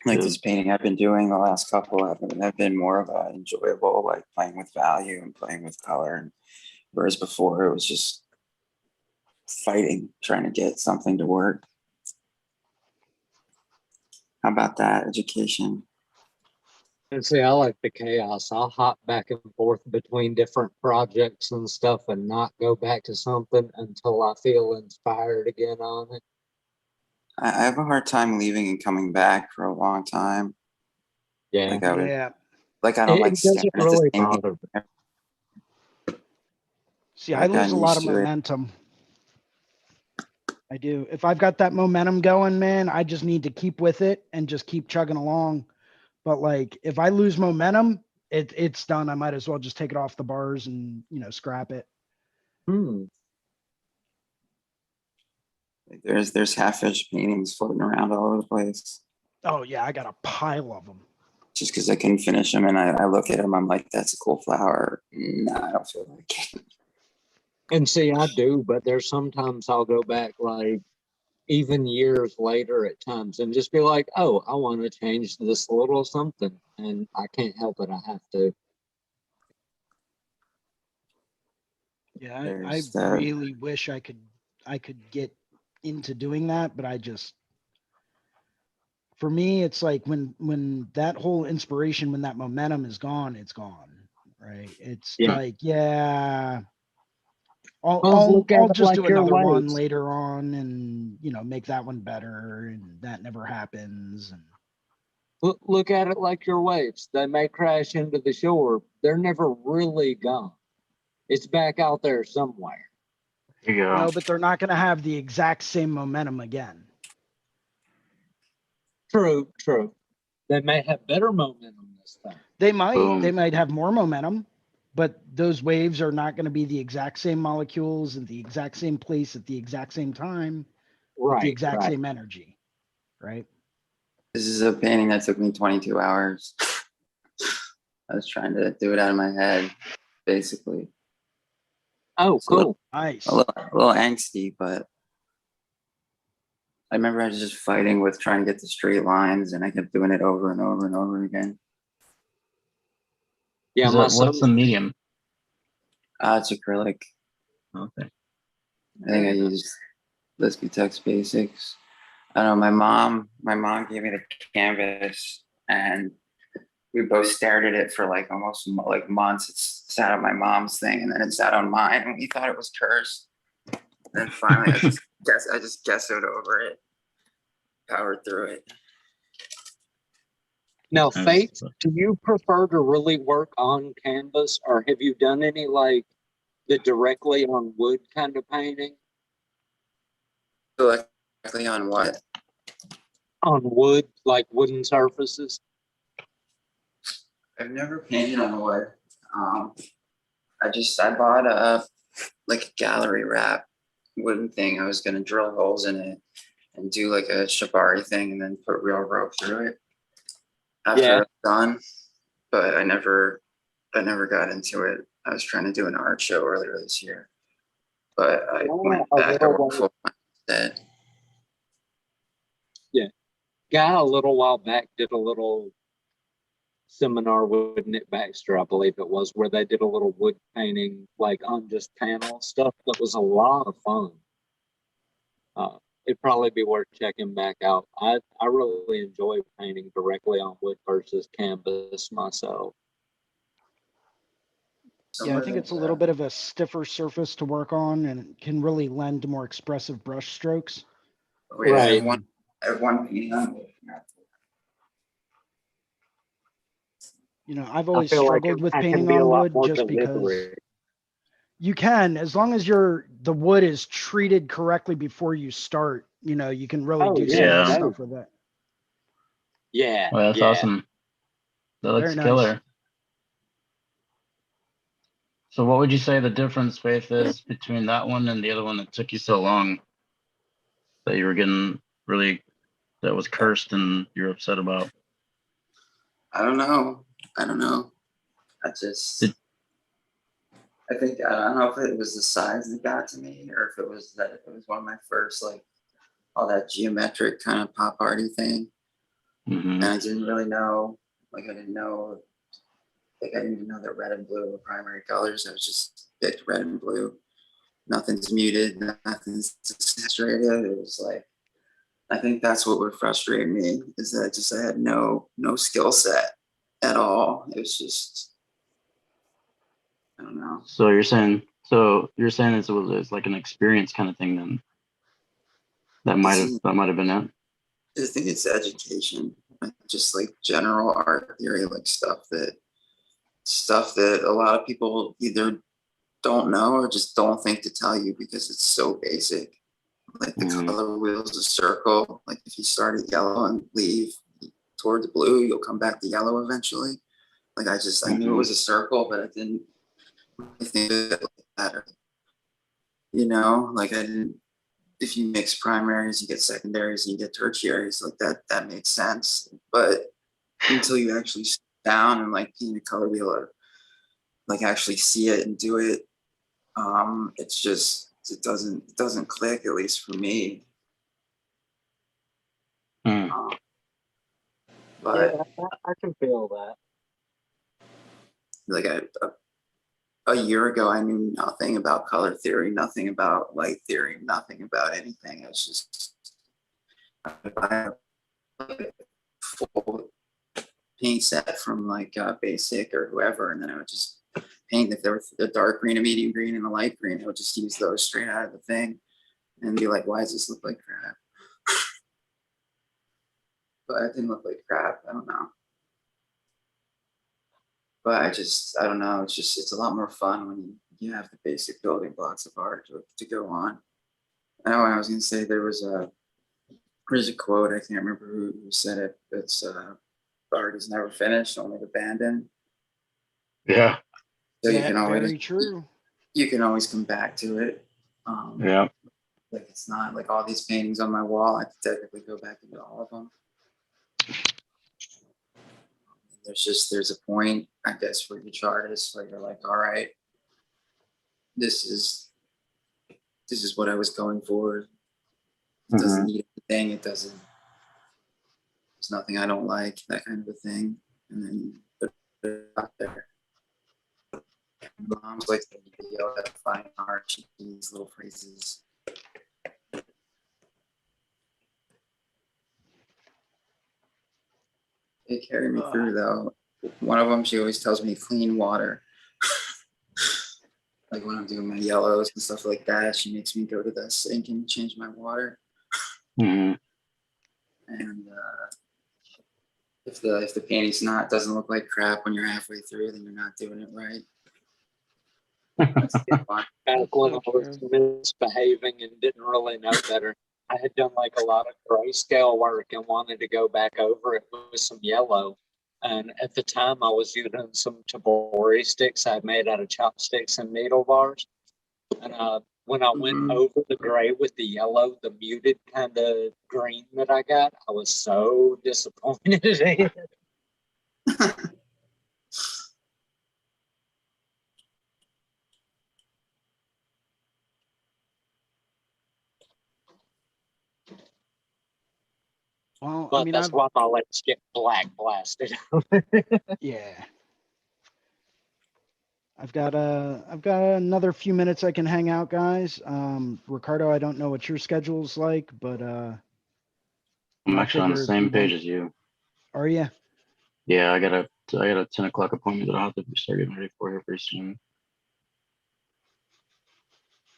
Like Good. this painting I've been doing the last couple have been more of a enjoyable, like playing with value and playing with color. And whereas before it was just fighting, trying to get something to work. How about that education? And see, I like the chaos. I'll hop back and forth between different projects and stuff and not go back to something until I feel inspired again on it. I have a hard time leaving and coming back for a long time. Yeah. Like I would, Yeah. like I don't like It doesn't staring at the really same. bother me. See, I I've lose a gotten lot used of to it. momentum. I do. If I've got that momentum going, man, I just need to keep with it and just keep chugging along. But like, if I lose momentum, it's done. I might as well just take it off the bars and, you know, scrap it. Like there's half-edged paintings floating around all over the place. Oh yeah, I got a pile of them. Just because I couldn't finish them, and I look at them, I'm like, that's a cool flower. Nah, I don't feel like it. And see, I do, but there's sometimes I'll go back like even years later at times and just be like, oh, I want to change this little something. And I can't help it. I have to. Yeah, I There's really wish I could get into doing that, but I just, for me, it's like when that whole inspiration, when that momentum is gone, it's gone, right? It's Yeah. like, yeah, I'll Well, look at I'll it just like do your another one waves. later on and, you know, make that one better, and that never happens. And Look at it like your waves. They may crash into the shore. They're never really gone. It's back out there somewhere. There you go. no, but they're not going to have the exact same momentum again. True, true. They may have better momentum this time. They might Boom. have more momentum, but those waves are not going to be the exact same molecules in the exact same place at the exact same time with the Right, exact right. same energy, right? this is a painting that took me 22 hours. I was trying to do it out of my head, basically. Oh, It's a little, cool. Nice. a little angsty, but I remember I was just fighting with trying to get the straight lines, and I kept doing it over and over and over again. Yeah, Is my it, what's the son. medium? It's acrylic. Okay. I think I used Liscutex Basics. I don't know. My mom gave me the canvas, and we both stared at it for like almost like months. It sat on my mom's thing, and then it sat on mine, and we thought it was cursed. And then finally, I just gessoed over it, powered through it. Now, Nice. Faith, do you prefer to really work on canvas, or have you done any like the directly on wood kind of painting? Directly on what? On wood, like wooden surfaces? I've never painted on wood. I bought a like a gallery wrap wooden thing. I was gonna drill holes in it and do like a shibari thing, and then put real rope through it after Yeah. it's done. But I never got into it. I was trying to do an art show earlier this year, but I went A back. I little went full time instead. guy a little while back did a little seminar with Nick Baxter, I believe it was, where they did a little wood painting, like on just panel stuff. That was a lot of fun. It'd probably be worth checking back out. I really enjoy painting directly on wood versus canvas myself. Yeah, I think it's a little bit of a stiffer surface to work on and can really lend to more expressive brush strokes. Oh, yeah, Right. I have one painting on wood. You know, I've I always feel like struggled with I can painting be a on lot wood more just because deliberate. you can, as long as the wood is treated correctly before you start, you know, you can really Oh, do yeah, some nice Yeah. stuff with it. Yeah. Well, that's yeah. awesome. That looks Very nice. killer. So what would you say the difference, Faith, is between that one and the other one that took you so long that you were getting really, that was cursed and you're upset about? I don't know. I Did- think I don't know if it was the size that got to me, or if it was that it was one of my first like all that geometric kind of pop arty thing, Mhm. and I didn't really know. Like I didn't even know that red and blue were primary colors. I was just picked red and blue. Nothing's muted. Nothing's saturated. It was like I think that's what would frustrate me is that I had no skill set at all. It was just I don't know. So you're saying it's like an experience kind of thing then. That might have been it. I think it's education, like just like general art theory, like stuff that a lot of people either don't know or just don't think to tell you because it's so basic. Like the Mhm. color wheel's a circle. Like if you start at yellow and leave towards blue, you'll come back to yellow eventually. Like I knew it was a circle, but I didn't think of it like that. Or, you know, like I didn't. If you mix primaries, you get secondaries, and you get tertiaries. Like that makes sense. But until you actually sit down and like paint a color wheel or like actually see it and do it, it's just it doesn't click, at least for me. Hmm. But Yeah, I can feel that. like a year ago, I knew nothing about color theory, nothing about light theory, nothing about anything. It was just I buy a full paint set from like Basic or whoever, and then I would just paint. If there was a dark green, a medium green, and a light green, I would just use those straight out of the thing and be like, why does this look like crap? But it didn't look like crap. I don't know. But I don't know. It's a lot more fun when you have the basic building blocks of art to go on. I know I was going to say there's a quote. I can't remember who said it. It's art is never finished, only abandoned. Yeah. So Yeah, very true. you can always come back to it. Yeah. Like it's not like all these paintings on my wall. I could technically go back into all of them. There's a point, I guess, for each artist where you're like, all right, this is what I was going for. It doesn't need anything. It doesn't. There's nothing I don't like. That kind of a thing. And then you put it out there. Mom's like the video at fine art. She these little phrases. They carry me through though. One of them, she always tells me clean water. Like when I'm doing my yellows and stuff like that, she makes me go to the sink and change my water. Mm-hmm. And if the painting's doesn't look like crap when you're halfway through, then you're not doing it right. That's the fun. Back when I was misbehaving and didn't really know better, I had done like a lot of grayscale work and wanted to go back over it with some yellow. And at the time, I was using some tabori sticks I made out of chopsticks and needle bars. And when I went over the gray with the yellow, the muted kind of green that I got, I was so disappointed. Well, But I mean, that's why my legs get black blasted. yeah. I've got another few minutes I can hang out, guys. Ricardo, I don't know what your schedule's like, but I'm I actually on the figure if you same page want- as you. Are you? Yeah, I got a 10 o'clock appointment that I'll have to start getting ready for here pretty soon.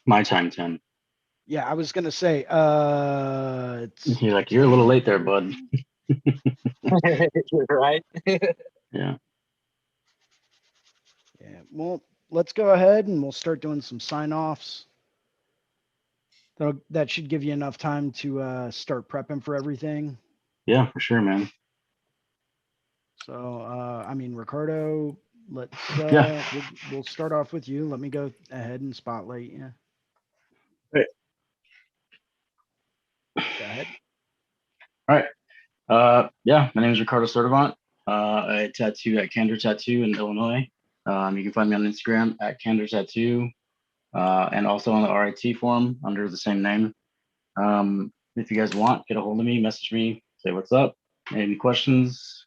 My time 10. Yeah, I was gonna say, it's You're like, you're a little late there, bud. Right? Yeah. Yeah, well, let's go ahead and we'll start doing some sign-offs. That should give you enough time to start prepping for everything. Yeah, for sure, man. So, I mean, Ricardo, let's Yeah. we'll start off with you. Let me go ahead and spotlight you. Right. Go ahead. All right. Yeah, my name is Ricardo Sertivant. I tattoo at Candor Tattoo in Illinois. You can find me on Instagram at Candor Tattoo, and also on the RIT forum under the same name. If you guys want, get a hold of me, message me, say what's up. Any questions,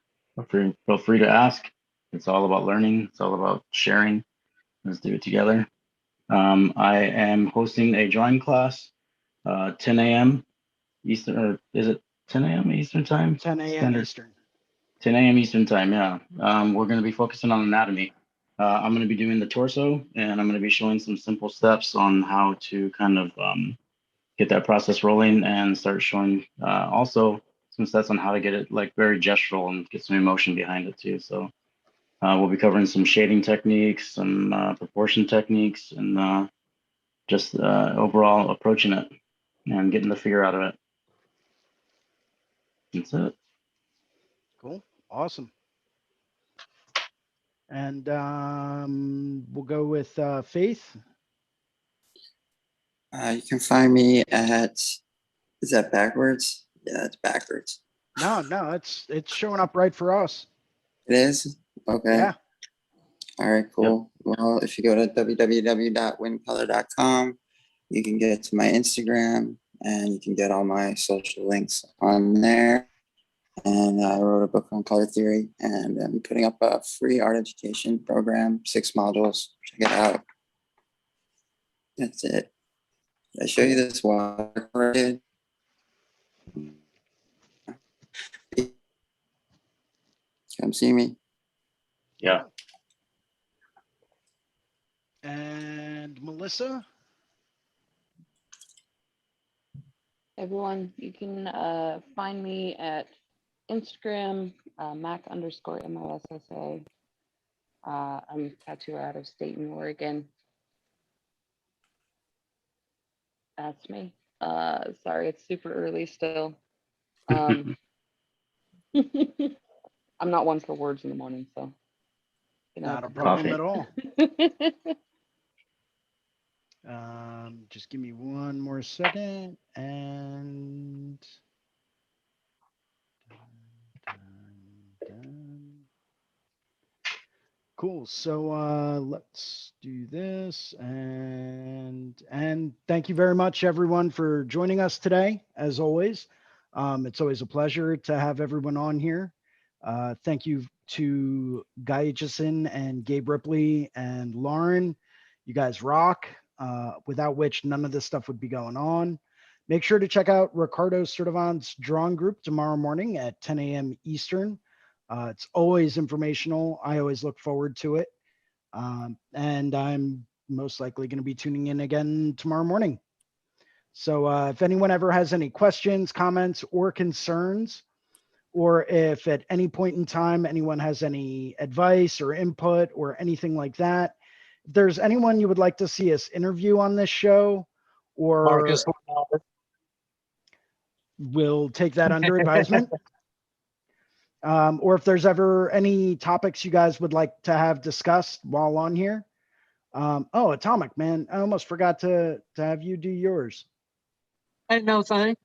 feel free to ask. It's all about learning. It's all about sharing. Let's do it together. I am hosting a drawing class, 10 a.m. Eastern, or is it 10 a.m. Eastern time? 10 a.m. Standard. Eastern. 10 a.m. Eastern time, yeah. We're going to be focusing on anatomy. I'm going to be doing the torso, and I'm going to be showing some simple steps on how to kind of get that process rolling and start showing also some steps on how to get it like very gestural and get some emotion behind it too. So we'll be covering some shading techniques, some proportion techniques, and just overall approaching it and getting the figure out of it. That's it. Cool. Awesome. And we'll go with Faith. You can find me at, is that backwards? Yeah, it's backwards. No, it's showing up right for us. It is? Okay. Yeah. All right, cool. Well, if you go to www.windcolor.com, you can get to my Instagram and you can get all my social links on there. And I wrote a book on color theory, and I'm putting up a free art education program, 6 modules. Check it out. That's it. Did I show you this watercolor I did? Come see me. Yeah. And Melissa. Everyone, you can find me at Instagram, Mac_MOSSA. I'm a tattooer out of Dayton, Oregon. That's me. Sorry, it's super early still. I'm not one for words in the morning, so you know. Not a problem Coffee. at all. Just give me one more second and done. Cool. So let's do this, and thank you very much, everyone, for joining us today. As always, it's always a pleasure to have everyone on here. Thank you to Guy Aitchison and Gabe Ripley and Lauren. You guys rock. Without which none of this stuff would be going on. Make sure to check out Ricardo Sturdivant's drawing group tomorrow morning at 10 a.m. Eastern. It's always informational. I always look forward to it. And I'm most likely going to be tuning in again tomorrow morning. So if anyone ever has any questions, comments, or concerns, or if at any point in time anyone has any advice or input or anything like that, if there's anyone you would like to see us interview on this show, or Marcus, we'll take that under advisement. Or if there's ever any topics you guys would like to have discussed while on here. Oh, Atomic, man, I almost forgot to have you do yours. ain't no thing.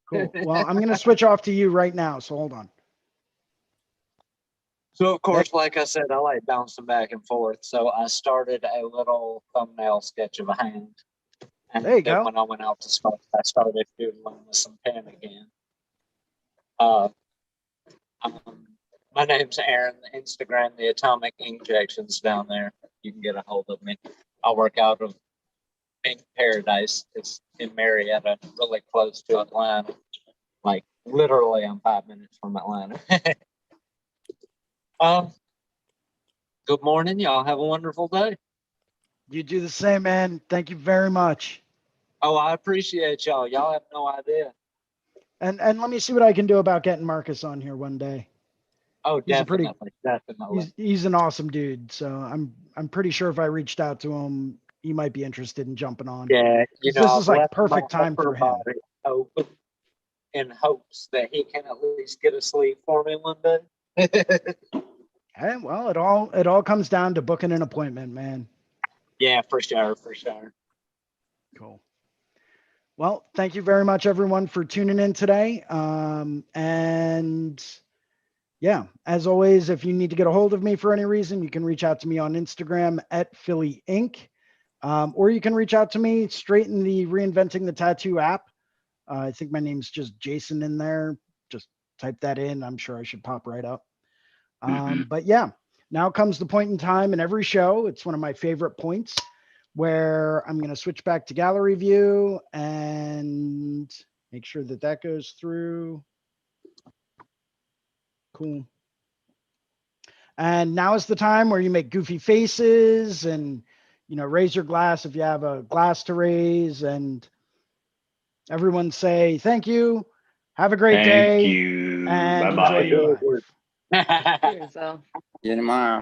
Cool. Well, I'm going to switch off to you right now, so hold on. So of course, like I said, I like bouncing back and forth. So I started a little thumbnail sketch of a hand. And There you then go. when I went out to start, I started doodling with some pen again. My name's Aaron. Instagram, the Atomic Injections down there. You can get a hold of me. I work out of Ink Paradise. It's in Marietta, really close to Atlanta. Like literally, I'm 5 minutes from Atlanta. Good morning, y'all. Have a wonderful day. You do the same, man. Thank you very much. Oh, I appreciate y'all. Y'all have no idea. And let me see what I can do about getting Marcus on here one day. Oh, He's a pretty- definitely. He's an awesome dude. So I'm pretty sure if I reached out to him, he might be interested in jumping on. Yeah, you know, This I've is like left my perfect time for upper him. body open in hopes that he can at least get a sleep for me one day. Hey, well, it all comes down to booking an appointment, man. Yeah, for sure, for sure. Cool. Well, thank you very much, everyone, for tuning in today. And yeah, as always, if you need to get a hold of me for any reason, you can reach out to me on Instagram at Philly Inc. Or you can reach out to me straight in the Reinventing the Tattoo app. I think my name's just Jason in there. Just type that in. I'm sure I should pop right up. But yeah, now comes the point in time in every show. It's one of my favorite points where I'm going to switch back to gallery view and make sure that that goes through. Cool. And now is the time where you make goofy faces and, raise your glass if you have a glass to raise, and everyone say thank you. Have a great day. Thank you. And Bye-bye. enjoy your life. Cheers, though. See you tomorrow.